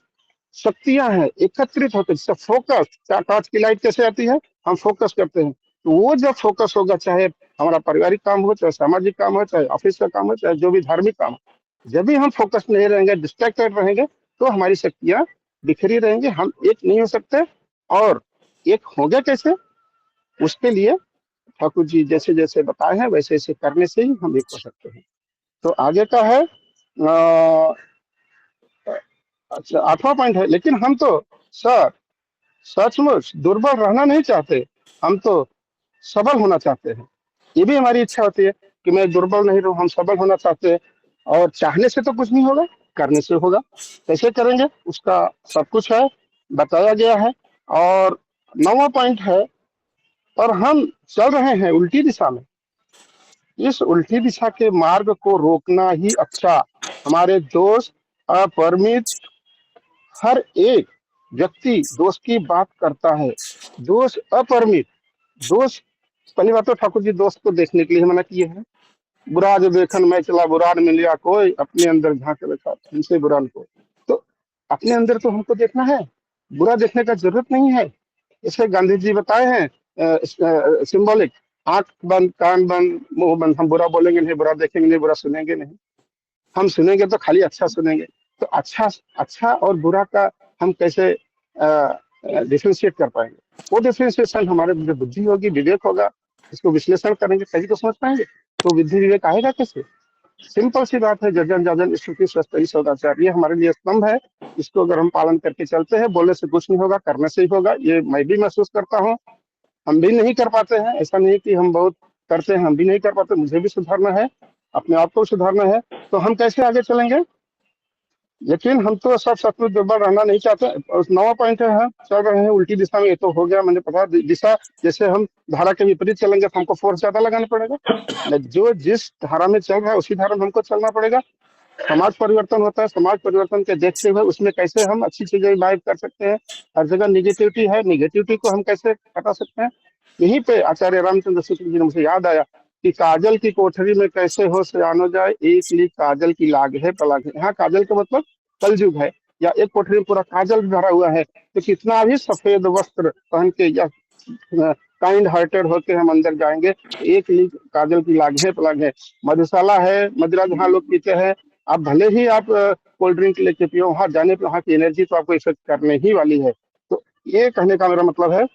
शक्तियां हैं एकत्रित होकर, जैसे फोकस, टॉर्च की लाइट कैसे आती है, हम फोकस करते हैं, तो वो जब फोकस होगा, चाहे हमारा पारिवारिक काम हो, चाहे सामाजिक काम हो, चाहे ऑफिस का काम हो, चाहे जो भी धार्मिक काम हो, जब भी हम फोकस नहीं रहेंगे, डिस्ट्रैक्टेड रहेंगे, तो हमारी शक्तियां बिखरी रहेंगी, हम एक नहीं हो सकते। और एक होंगे कैसे, उसके लिए ठाकुर जी जैसे जैसे बताए हैं वैसे वैसे करने से ही हम एक हो सकते हैं। तो आगे का है अच्छा 8वां पॉइंट है, लेकिन हम तो सर सचमुच दुर्बल रहना नहीं चाहते, हम तो सबल होना चाहते हैं। ये भी हमारी इच्छा होती है कि मैं दुर्बल नहीं रहूं, हम सबल होना चाहते हैं। और चाहने से तो कुछ नहीं होगा, करने से होगा। कैसे करेंगे उसका सब कुछ है, बताया गया है। और 9वां पॉइंट है, और हम चल रहे हैं उल्टी दिशा में, इस उल्टी दिशा के मार्ग को रोकना ही अच्छा। हमारे दोस्त अपरिमित, हर एक व्यक्ति दोस्त की बात करता है, दोस्त अपरिमित, दोस्त पहली बात तो ठाकुर जी दोस्त को देखने के लिए मना किए हैं। बुरा जो देखन मैं चला बुरा न मिलिया कोई, अपने अंदर झांक रखा हमसे बुरा न कोई। तो अपने अंदर तो हमको देखना है, बुरा देखने का जरूरत नहीं है। इसे गांधी जी बताए हैं सिंबॉलिक, आंख बंद कान बंद मुंह बंद, हम बुरा बोलेंगे नहीं, बुरा देखेंगे नहीं, बुरा सुनेंगे नहीं, हम सुनेंगे तो खाली अच्छा सुनेंगे। तो अच्छा अच्छा और बुरा का हम कैसे डिफ्रेंशिएट कर पाएंगे, वो डिफ्रेंशिएशन हमारे जो बुद्धि होगी, विवेक होगा, इसको विश्लेषण करेंगे तभी तो समझ पाएंगे। तो बुद्धि विवेक आएगा कैसे, सिंपल सी बात है, जजन जाजन स्तुति स्वस्तरी सदाचार, ये हमारे लिए स्तंभ है। इसको अगर हम पालन करके चलते हैं, बोलने से कुछ नहीं होगा, करने से ही होगा, ये मैं भी महसूस करता हूँ। हम भी नहीं कर पाते हैं, ऐसा नहीं कि हम बहुत करते हैं, हम भी नहीं कर पाते, मुझे भी सुधारना है, अपने आप को सुधारना है। तो हम कैसे आगे चलेंगे, लेकिन हम तो सब सचमुच दुर्बल रहना नहीं चाहते। और 9वां पॉइंट है, हम चल रहे हैं उल्टी दिशा में, ये तो हो गया, मैंने पता दिशा, जैसे हम धारा के विपरीत चलेंगे तो हमको फोर्स ज्यादा लगाना पड़ेगा, जो जिस धारा में चल रहा है उसी धारा में हमको चलना पड़ेगा। समाज परिवर्तन होता है, समाज परिवर्तन के देखते हुए उसमें कैसे हम अच्छी चीजें इम्बाइब कर सकते हैं। हर जगह निगेटिविटी है, निगेटिविटी को हम कैसे हटा सकते हैं। यहीं पे आचार्य रामचंद्र शुक्ल जी ने मुझे याद आया कि काजल की कोठरी में कैसे हो सयानो जाए, एक लीक काजल की लाग है पलाग है। यहाँ काजल का मतलब कलयुग है, या एक कोठरी में पूरा काजल भरा हुआ है, तो कितना भी सफेद वस्त्र पहन के या काइंड हार्टेड होके हम अंदर जाएंगे, एक लीक काजल की लाग है पलाग है। मधुशाला है, मदिरा जहाँ लोग पीते हैं, आप भले ही आप कोल्ड ड्रिंक लेके पियो, वहां जाने पर वहां की एनर्जी तो आपको इफेक्ट करने ही वाली है। तो ये कहने का मेरा मतलब है।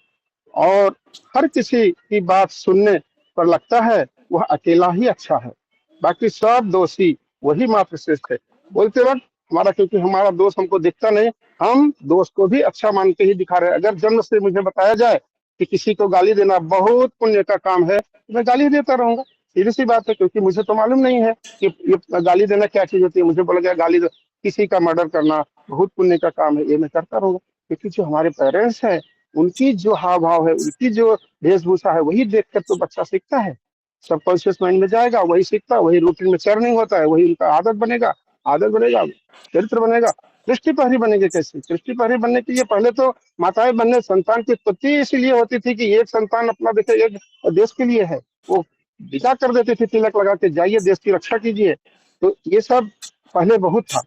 और हर किसी की बात सुनने पर लगता है वह अकेला ही अच्छा है, बाकी सब दोषी वही मात्र श्रेष्ठ है। बोलते वक्त हमारा, क्योंकि हमारा दोस्त हमको दिखता नहीं, हम दोस्त को भी अच्छा मान के ही दिखा रहे हैं। अगर जन्म से मुझे बताया जाए कि किसी को गाली देना बहुत पुण्य का काम है, तो मैं गाली देता रहूंगा, सीधी सी बात है, क्योंकि मुझे तो मालूम नहीं है कि ये गाली देना क्या चीज होती है। मुझे बोला गया गाली दो, किसी का मर्डर करना बहुत पुण्य का काम है, ये मैं करता रहूंगा। क्योंकि जो हमारे पेरेंट्स हैं, उनकी जो हाव भाव है, उनकी जो वेशभूषा है, वही देखकर तो बच्चा सीखता है, सबकॉन्शियस माइंड में जाएगा, वही सीखता है, वही रूटीन में चर्निंग होता है, वही उनका आदत बनेगा, आदत बनेगा, चरित्र बनेगा। दृष्टि प्रहरी बनेंगे कैसे, दृष्टि प्रहरी बनने के लिए पहले तो माताएं बनने, संतान की उत्पत्ति इसीलिए होती थी कि एक संतान अपना देखे, एक देश के लिए है, वो विदा कर देते थे तिलक लगा के, जाइए देश की रक्षा कीजिए। तो ये सब पहले बहुत था,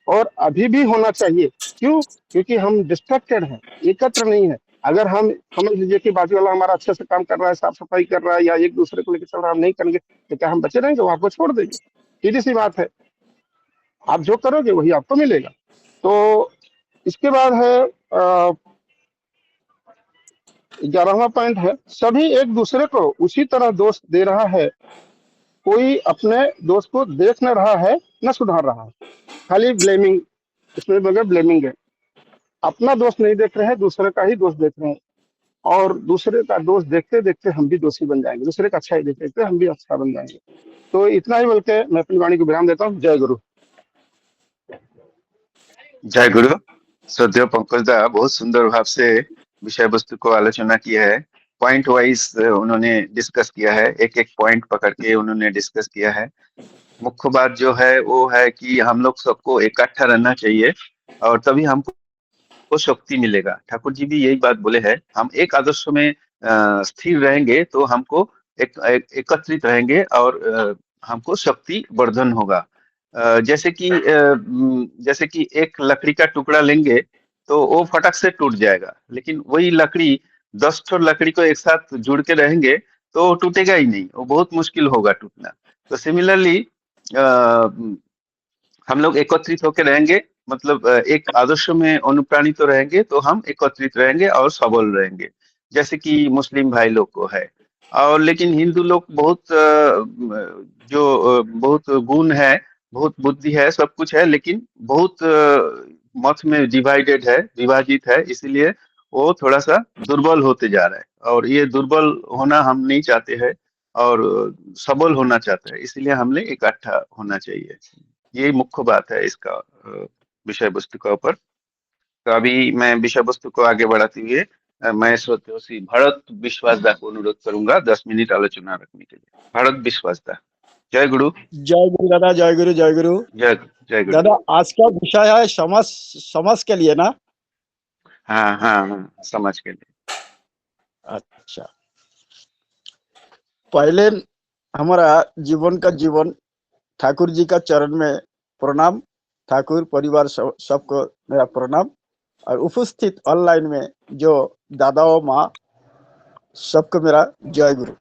और अभी भी होना चाहिए। क्यों, क्योंकि हम डिस्ट्रक्टेड हैं, एकत्र नहीं है। अगर हम समझ लीजिए कि बाजू वाला हमारा अच्छे से काम कर रहा है, साफ सफाई कर रहा है, या एक दूसरे को लेकर चल रहा है, हम नहीं करेंगे, तो क्या हम बचे रहेंगे, वो आपको छोड़ देंगे। सीधी सी बात है, आप जो करोगे वही आपको मिलेगा। तो इसके बाद है 11वां पॉइंट है, सभी एक दूसरे को उसी तरह दोष दे रहा है, कोई अपने दोस्त को देख न रहा है, न सुधार रहा है, खाली ब्लेमिंग, इसमें बगैर ब्लेमिंग है। अपना दोस्त नहीं देख रहे हैं, दूसरे का ही दोस्त देख रहे हैं, और दूसरे का दोस्त देखते देखते हम भी दोषी बन जाएंगे, दूसरे का अच्छा ही देखते देखते हम भी अच्छा बन जाएंगे। तो इतना ही बोल के मैं अपनी वाणी को विराम देता हूँ। जय गुरु। जय गुरु। श्रद्धेय पंकज दा बहुत सुंदर भाव से विषय वस्तु को आलोचना किया है, पॉइंट वाइज उन्होंने डिस्कस किया है, एक एक पॉइंट पकड़ के उन्होंने डिस्कस किया है। मुख्य बात जो है वो है कि हम लोग सबको इकट्ठा रहना चाहिए, और तभी हमको शक्ति मिलेगा। ठाकुर जी भी यही बात बोले हैं, हम एक आदर्श में स्थिर रहेंगे तो हमको एकत्रित रहेंगे, और हमको शक्ति वर्धन होगा। जैसे कि एक लकड़ी का टुकड़ा लेंगे तो वो फटक से टूट जाएगा, लेकिन वही लकड़ी 10 ठो लकड़ी को एक साथ जुड़ के रहेंगे तो वो टूटेगा ही नहीं, वो बहुत मुश्किल होगा टूटना। तो सिमिलरली हम लोग एकत्रित होकर रहेंगे, मतलब एक आदर्श में अनुप्राणित तो रहेंगे तो हम एकत्रित रहेंगे और सबल रहेंगे, जैसे कि मुस्लिम भाई लोग को है। और लेकिन हिंदू लोग बहुत बहुत गुण है, बहुत बुद्धि है, सब कुछ है, लेकिन बहुत मत में डिवाइडेड है, विभाजित है, इसीलिए वो थोड़ा सा दुर्बल होते जा रहा है। और ये दुर्बल होना हम नहीं चाहते हैं, और सबल होना चाहते हैं, इसलिए हमने इकट्ठा होना चाहिए। ये मुख्य बात है इसका विषय वस्तु का ऊपर। तो अभी मैं विषय वस्तु को आगे बढ़ाते हुए मैं श्रोते श्री भरत विश्वास दा को अनुरोध करूंगा 10 मिनट आलोचना रखने के लिए। भरत विश्वास दा, जय गुरु। जय गुरु दादा, जय गुरु, जय गुरु। जय गुरु दादा, आज का विषय है समाज, समाज के लिए ना? हाँ हाँ हाँ, समाज के लिए। अच्छा, पहले हमारा जीवन का जीवन ठाकुर जी का चरण में प्रणाम। ठाकुर परिवार सबको मेरा प्रणाम, और उपस्थित ऑनलाइन में जो दादा और माँ सबको मेरा जय गुरु।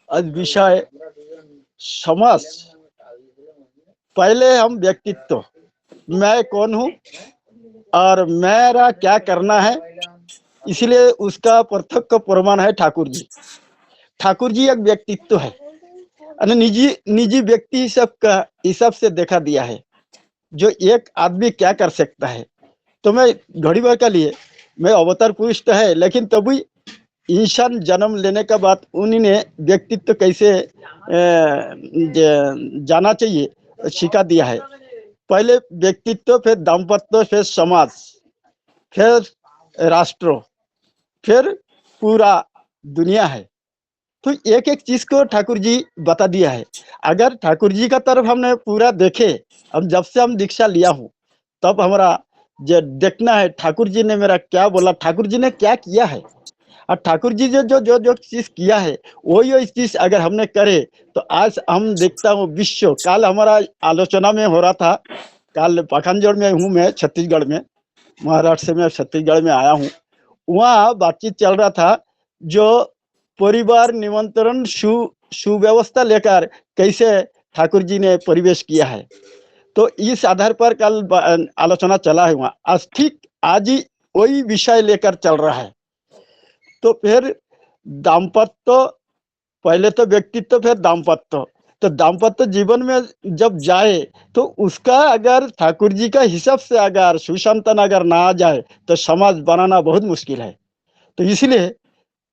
आज विषय समाज। पहले हम व्यक्तित्व, मैं कौन हूँ और मेरा क्या करना है, इसलिए उसका प्रत्यक्ष प्रमाण है ठाकुर जी। ठाकुर जी एक व्यक्तित्व है, निजी निजी व्यक्ति सबका हिसाब से देखा दिया है जो एक आदमी क्या कर सकता है। तो मैं घड़ी भर के लिए मैं अवतार पुरुष तो है, लेकिन तभी इंसान जन्म लेने के बाद उन्हीं ने व्यक्तित्व कैसे जाना चाहिए सिखा दिया है। पहले व्यक्तित्व, फिर दाम्पत्य, फिर समाज, फिर राष्ट्र, फिर पूरा दुनिया है। तो एक एक चीज को ठाकुर जी बता दिया है। अगर ठाकुर जी का तरफ हमने पूरा देखे, हम जब से हम दीक्षा लिया हूँ तब हमारा जो देखना है ठाकुर जी ने मेरा क्या बोला, ठाकुर जी ने क्या किया है, और ठाकुर जी जो जो जो जो चीज किया है वही चीज अगर हमने करे तो आज हम देखता हूँ विश्व। काल हमारा आलोचना में हो रहा था, काल पाखंजोड़ में हूँ मैं, छत्तीसगढ़ में, महाराष्ट्र से मैं छत्तीसगढ़ में आया हूँ। वहाँ बातचीत चल रहा था जो परिवार निमंत्रण सुव्यवस्था लेकर कैसे ठाकुर जी ने परिवेश किया है। तो इस आधार पर कल आलोचना चला है वहाँ। आज ठीक आज ही वही विषय लेकर चल रहा है। तो फिर दाम्पत्य, पहले तो व्यक्तित्व, फिर दाम्पत्य। तो दाम्पत्य जीवन में जब जाए तो उसका अगर ठाकुर जी का हिसाब से अगर सुसंतान अगर ना आ जाए तो समाज बनाना बहुत मुश्किल है। तो इसलिए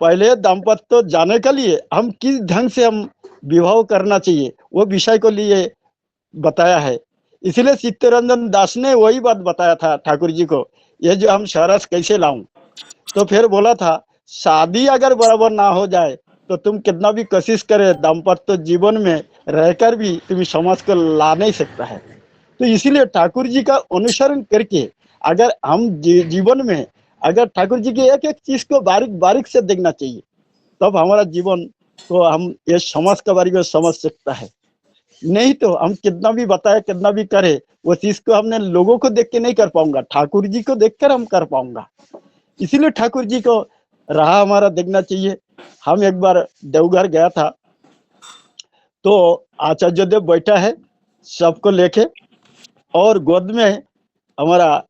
पहले दाम्पत्य जाने के लिए हम किस ढंग से हम विवाह करना चाहिए वो विषय को लिए बताया है। इसलिए चित्तरंजन दास ने वही बात बताया था ठाकुर जी को, ये जो हम सरस कैसे लाऊं। तो फिर बोला था शादी अगर बराबर ना हो जाए तो तुम कितना भी कोशिश करे दाम्पत्य जीवन में रहकर भी तुम समाज को ला नहीं सकता है। तो इसीलिए ठाकुर जी का अनुसरण करके अगर हम जीवन में अगर ठाकुर जी की एक एक चीज को बारीक बारीक से देखना चाहिए, तब हमारा जीवन को हम ये समाज के बारे में समझ सकता है। नहीं तो हम कितना भी बताए, कितना भी करे, वो चीज को हमने लोगों को देख के नहीं कर पाऊंगा, ठाकुर जी को देखकर हम कर पाऊंगा। इसीलिए ठाकुर जी को राह हमारा देखना चाहिए। हम एक बार देवघर गया था, तो आचार्य देव बैठा है सबको लेके, और गोद में हमारा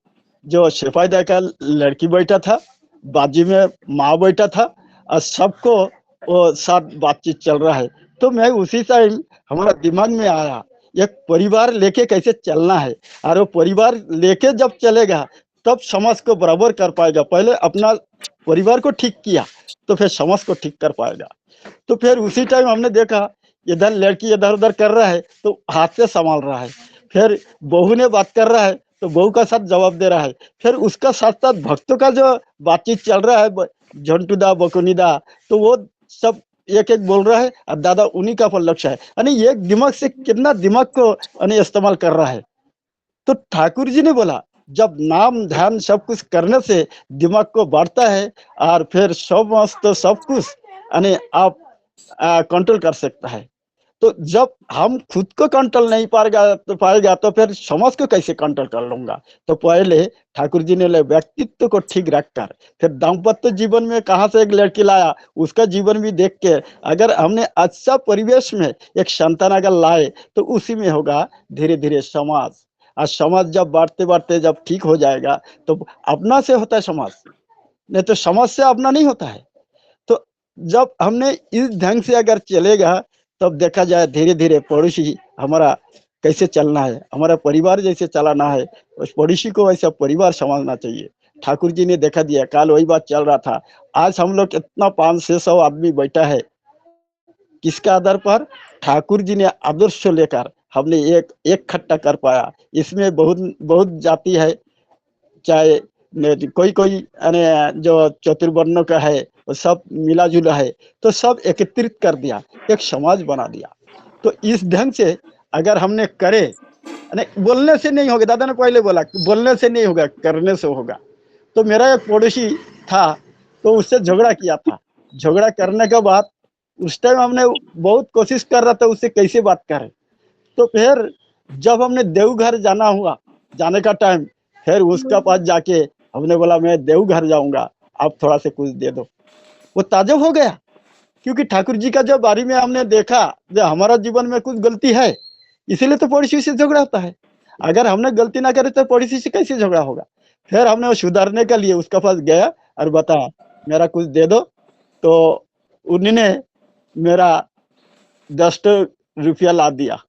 जो सिपाही का लड़की बैठा था, बाजी में माँ बैठा था, और सबको वो साथ बातचीत चल रहा है। तो मैं उसी टाइम हमारा दिमाग में आया एक परिवार लेके कैसे चलना है, और वो परिवार लेके जब चलेगा तब समाज को बराबर कर पाएगा। पहले अपना परिवार को ठीक किया तो फिर समाज को ठीक कर पाएगा। तो फिर उसी टाइम हमने देखा इधर लड़की इधर उधर कर रहा है तो हाथ से संभाल रहा है, फिर बहू ने बात कर रहा है तो बहू का साथ जवाब दे रहा है, फिर उसका साथ साथ भक्तों का जो बातचीत चल रहा है झंटूदा बकुनीदा, तो वो सब एक एक बोल रहा है और दादा उन्हीं का पर लक्ष्य है। यानी एक दिमाग से कितना दिमाग को इस्तेमाल कर रहा है। तो ठाकुर जी ने बोला जब नाम ध्यान सब कुछ करने से दिमाग को बढ़ता है और फिर सब मस्त सब कुछ यानी आप कंट्रोल कर सकता है। तो जब हम खुद को कंट्रोल नहीं पाएगा तो फिर समाज को कैसे कंट्रोल कर लूंगा। तो पहले ठाकुर जी ने व्यक्तित्व को ठीक रखकर फिर दाम्पत्य जीवन में कहाँ से एक लड़की लाया, उसका जीवन भी देख के अगर हमने अच्छा परिवेश में एक संतान अगर लाए तो उसी में होगा धीरे धीरे समाज। और समाज जब बढ़ते बढ़ते जब ठीक हो जाएगा तो अपना से होता है समाज, नहीं तो समाज से अपना नहीं होता है। तो जब हमने इस ढंग से अगर चलेगा तब देखा जाए धीरे धीरे पड़ोसी हमारा कैसे चलना है, हमारा परिवार जैसे चलाना है, उस पड़ोसी को वैसा परिवार समझना चाहिए। ठाकुर जी ने देखा दिया, कल वही बात चल रहा था। आज हम लोग इतना 500-600 आदमी बैठा है, किसके आधार पर? ठाकुर जी ने आदर्श लेकर हमने एक इकट्ठा कर पाया। इसमें बहुत बहुत जाति है, चाहे कोई कोई जो चतुर्वर्णों का है वो सब मिला जुला है, तो सब एकत्रित कर दिया, एक समाज बना दिया। तो इस ढंग से अगर हमने करे, बोलने से नहीं होगा, दादा ने पहले बोला बोलने से नहीं होगा, करने से होगा। तो मेरा एक पड़ोसी था, तो उससे झगड़ा किया था। झगड़ा करने के बाद उस टाइम हमने बहुत कोशिश कर रहा था उससे कैसे बात करें। तो फिर जब हमने देवघर जाना हुआ, जाने का टाइम, फिर उसका पास जाके हमने बोला मैं देवघर जाऊंगा, आप थोड़ा से कुछ दे दो। वो ताजुब हो गया, क्योंकि ठाकुर जी का जब बारी में हमने देखा जो हमारा जीवन में कुछ गलती है, इसीलिए तो पड़ोसी से झगड़ा होता है। अगर हमने गलती ना करे तो पड़ोसी से कैसे झगड़ा होगा। फिर हमने वो सुधारने के लिए उसके पास गया और बताया मेरा कुछ दे दो। तो उन्होंने मेरा 10 रुपया ला दिया।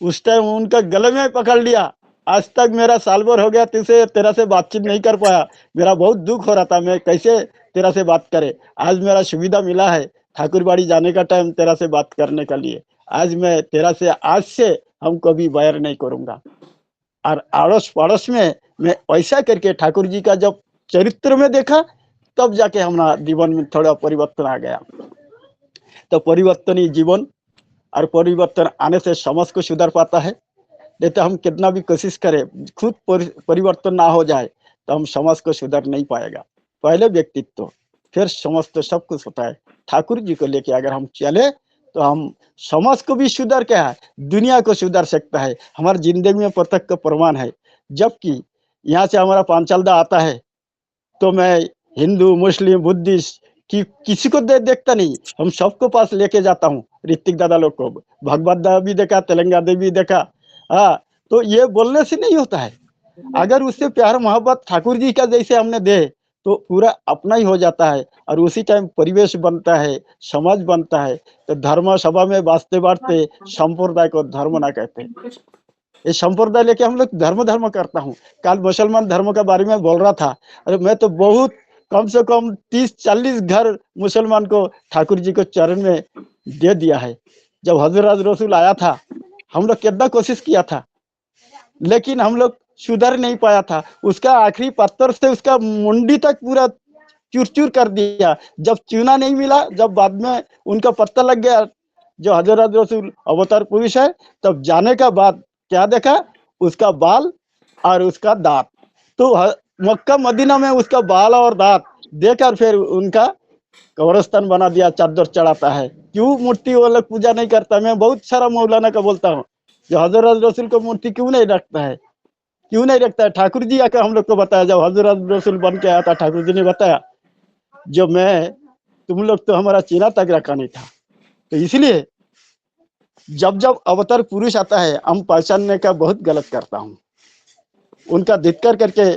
उस टाइम उनका गले में पकड़ लिया। आज तक मेरा साल भर हो गया तेरा से बातचीत नहीं कर पाया। मेरा बहुत दुख हो रहा था, मैं कैसे तेरा से बात करे। आज मेरा सुविधा मिला है ठाकुरबाड़ी जाने का टाइम तेरा से बात करने के लिए। आज मैं तेरा से आज से हम कभी बैर नहीं करूंगा। और अड़ोस पड़ोस में मैं ऐसा करके ठाकुर जी का जब चरित्र में देखा तब जाके हमारा जीवन में थोड़ा परिवर्तन आ गया। तो परिवर्तन ही जीवन, और परिवर्तन आने से समाज को सुधार पाता है। नहीं तो हम कितना भी कोशिश करें, खुद परिवर्तन ना हो जाए तो हम समाज को सुधार नहीं पाएगा। पहले व्यक्तित्व, फिर समाज, तो सब कुछ होता है। ठाकुर जी को लेके अगर हम चले तो हम समाज को भी सुधार क्या है, दुनिया को सुधार सकता है। हमारी जिंदगी में प्रत्यक्ष प्रमाण है। जबकि यहाँ से हमारा पांचालदा आता है तो मैं हिंदू, मुस्लिम, बुद्धिस्ट किसी को देखता नहीं, हम सबको पास लेके जाता हूँ। ऋतिक दादा लोग को भगवत दादा भी देखा, तेलंगा देवी भी देखा। हाँ, तो ये बोलने से नहीं होता है। अगर उससे प्यार मोहब्बत ठाकुर जी का जैसे हमने दे तो पूरा अपना ही हो जाता है, और उसी टाइम परिवेश बनता है, समाज बनता है। तो धर्म सभा में बांटते बांटते संप्रदाय को धर्म ना कहते। ये संप्रदाय लेके हम लोग धर्म धर्म करता हूँ। कल मुसलमान धर्म के बारे में बोल रहा था, अरे मैं तो बहुत कम से कम 30-40 घर मुसलमान को ठाकुर जी को चरण में दे दिया है। जब हजरत रसूल आया था हम लोग कितना कोशिश किया था, लेकिन हम लोग सुधर नहीं पाया था। उसका आखिरी पत्थर से उसका मुंडी तक पूरा चूर चूर कर दिया। जब चूना नहीं मिला, जब बाद में उनका पत्ता लग गया जो हजरत रसूल अवतार पुरुष है, तब जाने का बाद क्या देखा, उसका बाल और उसका दांत। तो मक्का मदीना में उसका बाल और दांत देकर फिर उनका कब्रिस्तान बना दिया, चादर चढ़ाता है। क्यों मूर्ति वो लोग पूजा नहीं करता? मैं बहुत सारा मौलाना का बोलता हूँ, जो हजरत रसूल को मूर्ति क्यों नहीं रखता है, क्यों नहीं रखता है? ठाकुर जी आकर हम लोग को बताया, जब हजरत रसूल बन के आया था ठाकुर जी ने बताया, जो मैं तुम लोग तो हमारा चीना तक रखा नहीं था। तो इसलिए जब जब अवतार पुरुष आता है हम पहचानने का बहुत गलत करता हूँ, उनका धिक्कार करके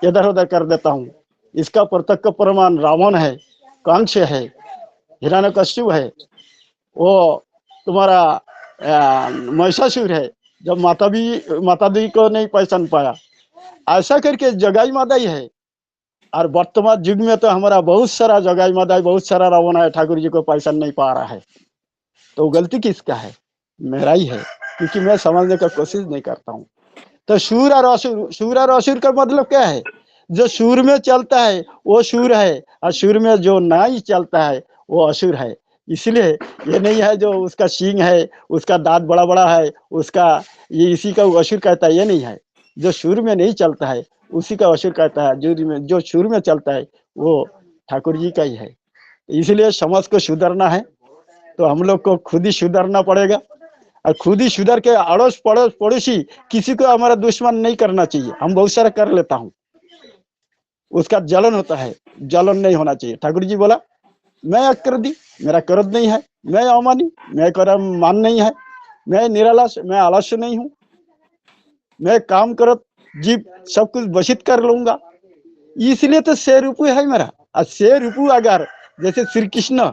इधर उधर कर देता हूँ। इसका प्रत्यक्ष प्रमाण रावण है, कंस है, हिरण्यकश्यप है, वो तुम्हारा महिषासुर है, जब माता दी को नहीं पहचान पाया। ऐसा करके जगाई मादाई है। और वर्तमान युग में तो हमारा बहुत सारा जगाई मादाई, बहुत सारा रावण है, ठाकुर जी को पहचान नहीं पा रहा है। तो गलती किसका है? मेरा ही है, क्योंकि मैं समझने का कोशिश नहीं करता हूँ। तो शूर और असुर, शूर और असुर का मतलब क्या है? जो शूर में चलता है वो शूर है, और शूर में जो नहीं चलता है वो असुर है। इसलिए ये नहीं है जो उसका सींग है, उसका दांत बड़ा बड़ा है, उसका ये इसी का वो असुर कहता है, ये नहीं है। जो शूर में नहीं चलता है उसी का असुर कहता है। जो शूर में चलता है वो ठाकुर जी का ही है। इसलिए समाज को सुधरना है तो हम लोग को खुद ही सुधरना पड़ेगा, और खुद ही सुधर के अड़ोस पड़ोस पड़ोसी किसी को हमारा दुश्मन नहीं करना चाहिए। हम बहुत सारा कर लेता हूँ, उसका जलन होता है, जलन नहीं होना चाहिए। ठाकुर जी बोला मैं अक्रोधी, मेरा क्रोध नहीं है, मैं अमानी, मैं कर्म मान नहीं है, मैं निरालस, मैं आलस्य नहीं हूँ, मैं काम करत जीव सब कुछ वशित कर लूंगा। इसलिए तो शेर रूपू है मेरा। और शेर रूपू अगर जैसे श्री कृष्ण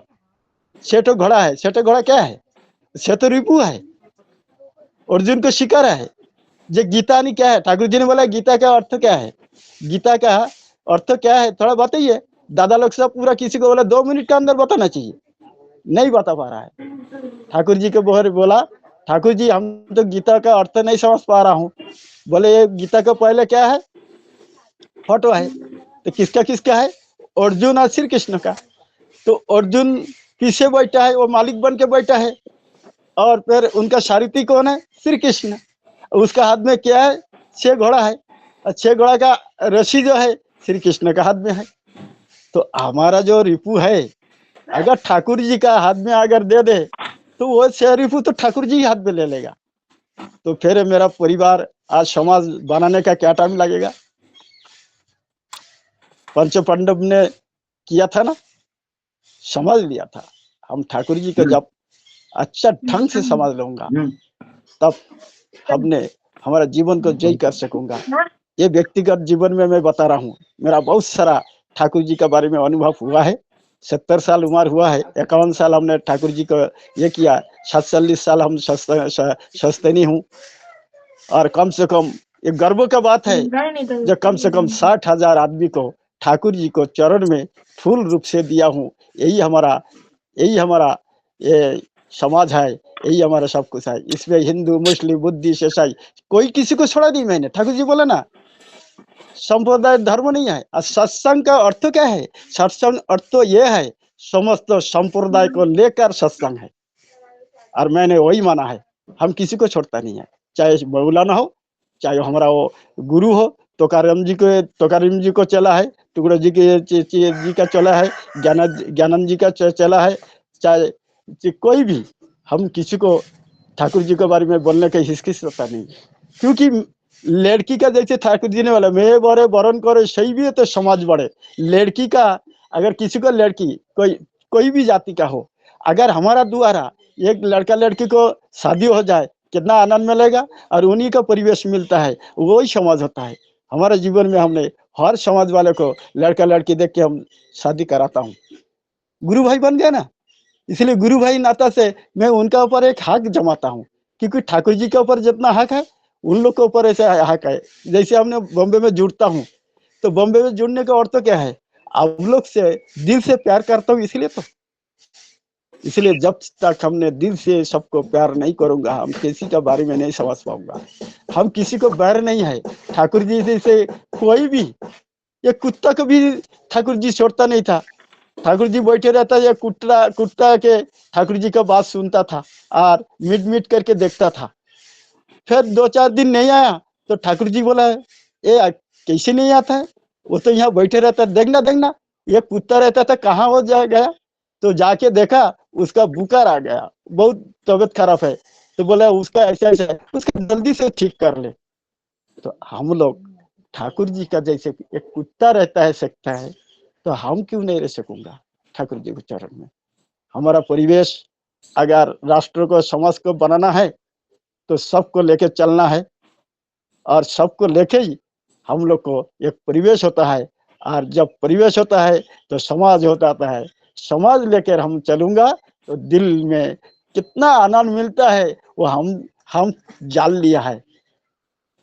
सेठो घोड़ा है, सेठो घोड़ा क्या है, सेठो रिपू है, अर्जुन को शिकार है। जो गीता नहीं क्या है, ठाकुर जी ने बोला गीता का अर्थ क्या है, गीता का अर्थ क्या है थोड़ा बताइए। दादा लोग सब पूरा किसी को बोला 2 मिनट के अंदर बताना चाहिए, नहीं बता पा रहा है। ठाकुर जी को बोला ठाकुर जी हम तो गीता का अर्थ नहीं समझ पा रहा हूँ। बोले ये गीता का पहले क्या है, फोटो है, तो किसका किसका है, अर्जुन और श्री कृष्ण का। तो अर्जुन पीछे बैठा है, वो मालिक बन के बैठा है, और फिर उनका सारथी कौन है, श्री कृष्ण। उसका हाथ में क्या है, 6 घोड़ा है, और 6 घोड़ा का रस्सी जो है श्री कृष्ण का हाथ में है। तो हमारा जो रिपू है अगर ठाकुर जी का हाथ में अगर दे दे तो वो 6 रिपू तो ठाकुर जी हाथ में ले लेगा। तो फिर मेरा परिवार आज समाज बनाने का क्या टाइम लगेगा। पंच पांडव ने किया था ना, समझ लिया था। हम ठाकुर जी को जब अच्छा ढंग से समझ लूंगा तब हमने हमारा जीवन को जय कर सकूंगा। ये व्यक्तिगत जीवन में मैं बता रहा हूँ, मेरा बहुत सारा ठाकुर जी के बारे में अनुभव हुआ है। 70 साल उम्र हुआ है, 51 साल हमने ठाकुर जी को ये किया, 47 साल हम सस्तनी हूँ। और कम से कम ये गर्व का बात है जो कम से कम 60,000 आदमी को ठाकुर जी को चरण में फूल रूप से दिया हूँ। यही हमारा ये समाज है, यही हमारा सब कुछ है। इसमें हिंदू मुस्लिम बुद्धिस्ट ईसाई कोई किसी को छोड़ा नहीं मैंने। ठाकुर जी बोला ना संप्रदाय धर्म नहीं है। और सत्संग का अर्थ क्या है, सत्संग अर्थ तो ये है समस्त संप्रदाय को लेकर सत्संग है, और मैंने वही माना है। हम किसी को छोड़ता नहीं है, चाहे मौलाना हो, चाहे हमारा वो गुरु हो। तोकाराम जी को चला है, टुकड़ा जी के जी का चला है, ज्ञानंद जी का चला है, चाहे कोई भी। हम किसी को ठाकुर जी के बारे में बोलने का हिचकिचाता नहीं, क्योंकि लड़की का जैसे ठाकुर जी ने बोला मैं बड़े वरण करे सही भी है तो समाज बढ़े। लड़की का अगर किसी को लड़की कोई भी जाति का हो, अगर हमारा द्वारा एक लड़का लड़की को शादी हो जाए कितना आनंद मिलेगा, और उन्हीं का परिवेश मिलता है, वही समाज होता है। हमारे जीवन में हमने हर समाज वाले को लड़का लड़की देख के हम शादी कराता हूँ। गुरु भाई बन गया ना, इसलिए गुरु भाई नाता से मैं उनका ऊपर एक हक जमाता हूँ, क्योंकि ठाकुर जी के ऊपर जितना हक है उन लोग के ऊपर ऐसा हक है। जैसे हमने बॉम्बे में जुड़ता हूँ, तो बॉम्बे में जुड़ने का अर्थ क्या है, आप लोग से दिल से प्यार करता हूँ, इसलिए जब तक हमने दिल से सबको प्यार नहीं करूंगा हम किसी के बारे में नहीं समझ पाऊंगा। हम किसी को बैर नहीं है। ठाकुर जी से कोई भी, ये कुत्ता को भी ठाकुर जी छोड़ता नहीं था। ठाकुर जी बैठे रहता, ये कुत्ता के ठाकुर जी का बात सुनता था और मिट करके देखता था। फिर 2-4 दिन नहीं आया तो ठाकुर जी बोला ये कैसे नहीं आता है, वो तो यहाँ बैठे रहता, देखना ये कुत्ता रहता था कहाँ हो गया। तो जाके देखा उसका बुखार आ गया, बहुत तबीयत खराब है। तो बोला उसका ऐसा है, उसका जल्दी से ठीक कर ले। तो हम लोग ठाकुर जी का जैसे एक कुत्ता रहता है सकता है, तो हम क्यों नहीं रह सकूंगा ठाकुर जी के चरण में। हमारा परिवेश अगर राष्ट्र को समाज को बनाना है तो सबको लेके चलना है, और सबको लेके ही हम लोग को एक परिवेश होता है। और जब परिवेश होता है तो समाज होता है। समाज लेकर हम चलूंगा तो दिल में कितना आनंद मिलता है वो हम जान लिया है।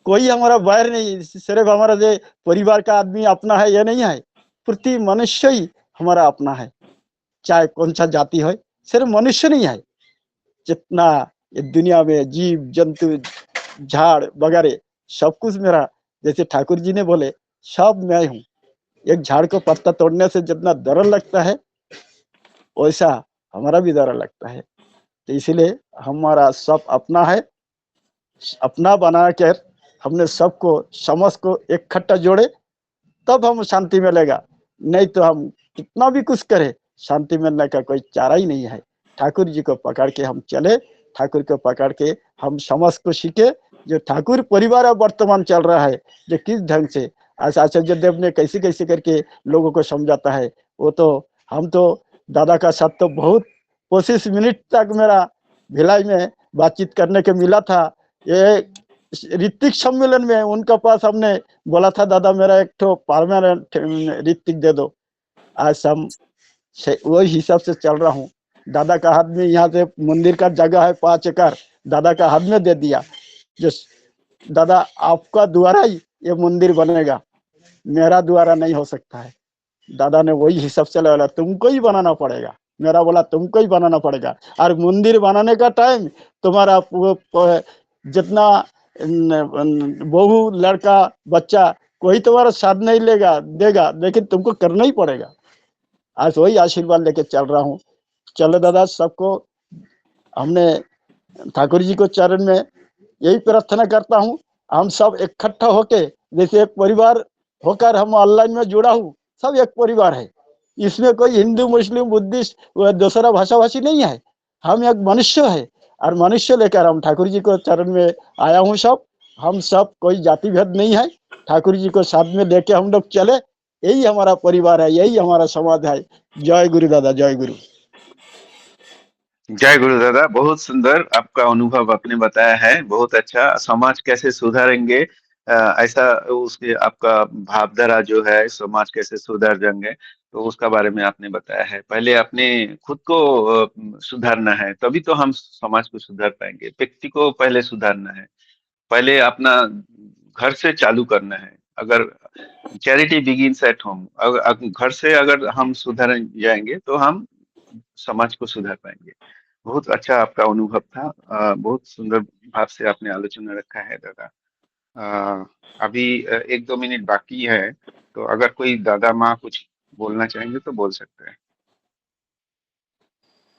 कोई हमारा बैर नहीं, सिर्फ हमारा जो परिवार का आदमी अपना है ये नहीं है, प्रति मनुष्य ही हमारा अपना है, चाहे कौन सा जाति हो। सिर्फ मनुष्य नहीं है, जितना ये दुनिया में जीव जंतु झाड़ वगैरह सब कुछ मेरा। जैसे ठाकुर जी ने बोले सब मैं हूँ। एक झाड़ को पत्ता तोड़ने से जितना डर लगता है वैसा हमारा भी डर लगता है। तो इसलिए हमारा सब अपना है, अपना बना कर हमने सबको समझ को इकट्ठा जोड़े तब हम शांति मिलेगा। नहीं तो हम कितना भी कुछ करें शांति मिलने का कोई चारा ही नहीं है। ठाकुर जी को पकड़ के हम चले, ठाकुर को पकड़ के हम समाज को सीखे। जो ठाकुर परिवार अब वर्तमान चल रहा है, जो किस ढंग से आचार्य देव ने कैसे कैसे करके लोगों को समझाता है, वो तो हम तो दादा का साथ तो बहुत 25 मिनट तक मेरा भिलाई में बातचीत करने के मिला था। ये ऋतिक सम्मेलन में उनका पास हमने बोला था, दादा मेरा एक तो परमानेंट ऋतिक दे दो। आज हम वही हिसाब से चल रहा हूँ। दादा का हाथ में यहाँ से मंदिर का जगह है 5 एकड़, दादा का हाथ में दे दिया। जो दादा आपका द्वारा ही ये मंदिर बनेगा, मेरा द्वारा नहीं हो सकता है। दादा ने वही हिसाब से बोला तुमको ही बनाना पड़ेगा, मेरा बोला तुमको ही बनाना पड़ेगा। और मंदिर बनाने का टाइम तुम्हारा जितना बहू लड़का बच्चा कोई तुम्हारा साथ नहीं लेगा देगा, लेकिन तुमको करना ही पड़ेगा। आज वही आशीर्वाद लेके चल रहा हूँ। चलो दादा, सबको हमने ठाकुर जी को चरण में यही प्रार्थना करता हूँ, हम सब इकट्ठा होके जैसे एक परिवार होकर हम ऑनलाइन में जुड़ा हूँ, सब एक परिवार है। इसमें कोई हिंदू मुस्लिम बुद्धिस्ट दूसरा भाषा भाषी नहीं है, हम एक मनुष्य है। और मनुष्य लेकर हम ठाकुर जी को चरण में आया हूँ। सब हम सब कोई जाति भेद नहीं है, ठाकुर जी को साथ में लेके हम लोग चले। यही हमारा परिवार है, यही हमारा समाज है। जय गुरु दादा, जय गुरु। जय गुरु दादा, बहुत सुंदर आपका अनुभव आपने बताया है, बहुत अच्छा। समाज कैसे सुधारेंगे, ऐसा उसके आपका भावधारा जो है, समाज कैसे सुधार जाएंगे, तो उसका बारे में आपने बताया है। पहले अपने खुद को सुधारना है, तभी तो हम समाज को सुधार पाएंगे। व्यक्ति को पहले सुधारना है, पहले अपना घर से चालू करना है। अगर चैरिटी बिगिंस एट होम, अगर घर से अगर हम सुधर जाएंगे तो हम समाज को सुधार पाएंगे। बहुत अच्छा आपका अनुभव था, बहुत सुंदर भाव से आपने आलोचना रखा है दादा। अभी 1-2 मिनट बाकी है, तो अगर कोई दादा माँ कुछ बोलना चाहेंगे तो बोल सकते हैं।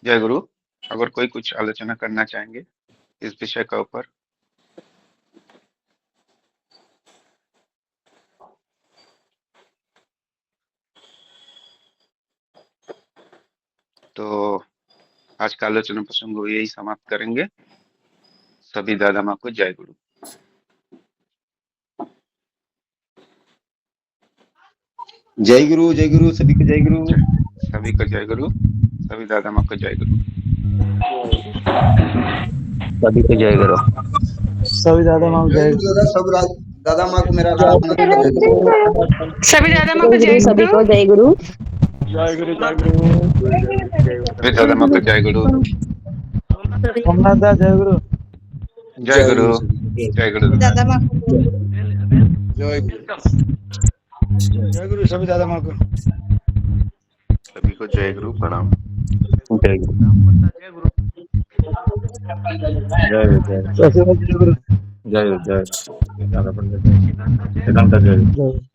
जय गुरु, अगर कोई कुछ आलोचना करना चाहेंगे इस विषय का ऊपर। तो आज का आलोचना प्रसंग यही समाप्त करेंगे। सभी दादा माँ को जय गुरु। जय गुरु, सभी को जय गुरु। सभी को जय गुरु, सभी दादा माँ को जय गुरु। सभी को जय गुरु। सभी दादा माँ जय गुरु दादा, सब दादा माँ को मेरा राम नमस्कार। सभी दादा माँ को जय सभी गुरु। को जय गुरु। जय गुरु, जय गुरु। सभी दादा माँ को जय गुरु। सोमनाथ दा जय गुरु। जय गुरु, जय गुरु दादा। दादा माँ जय गुरु, जय गुरु सभी दादा माँ को। सभी को जय गुरु, प्रणाम। जय गुरु। जय गुरु, जय गुरु। जय गुरु। जय गुरु। जय गुरु। जय गुरु।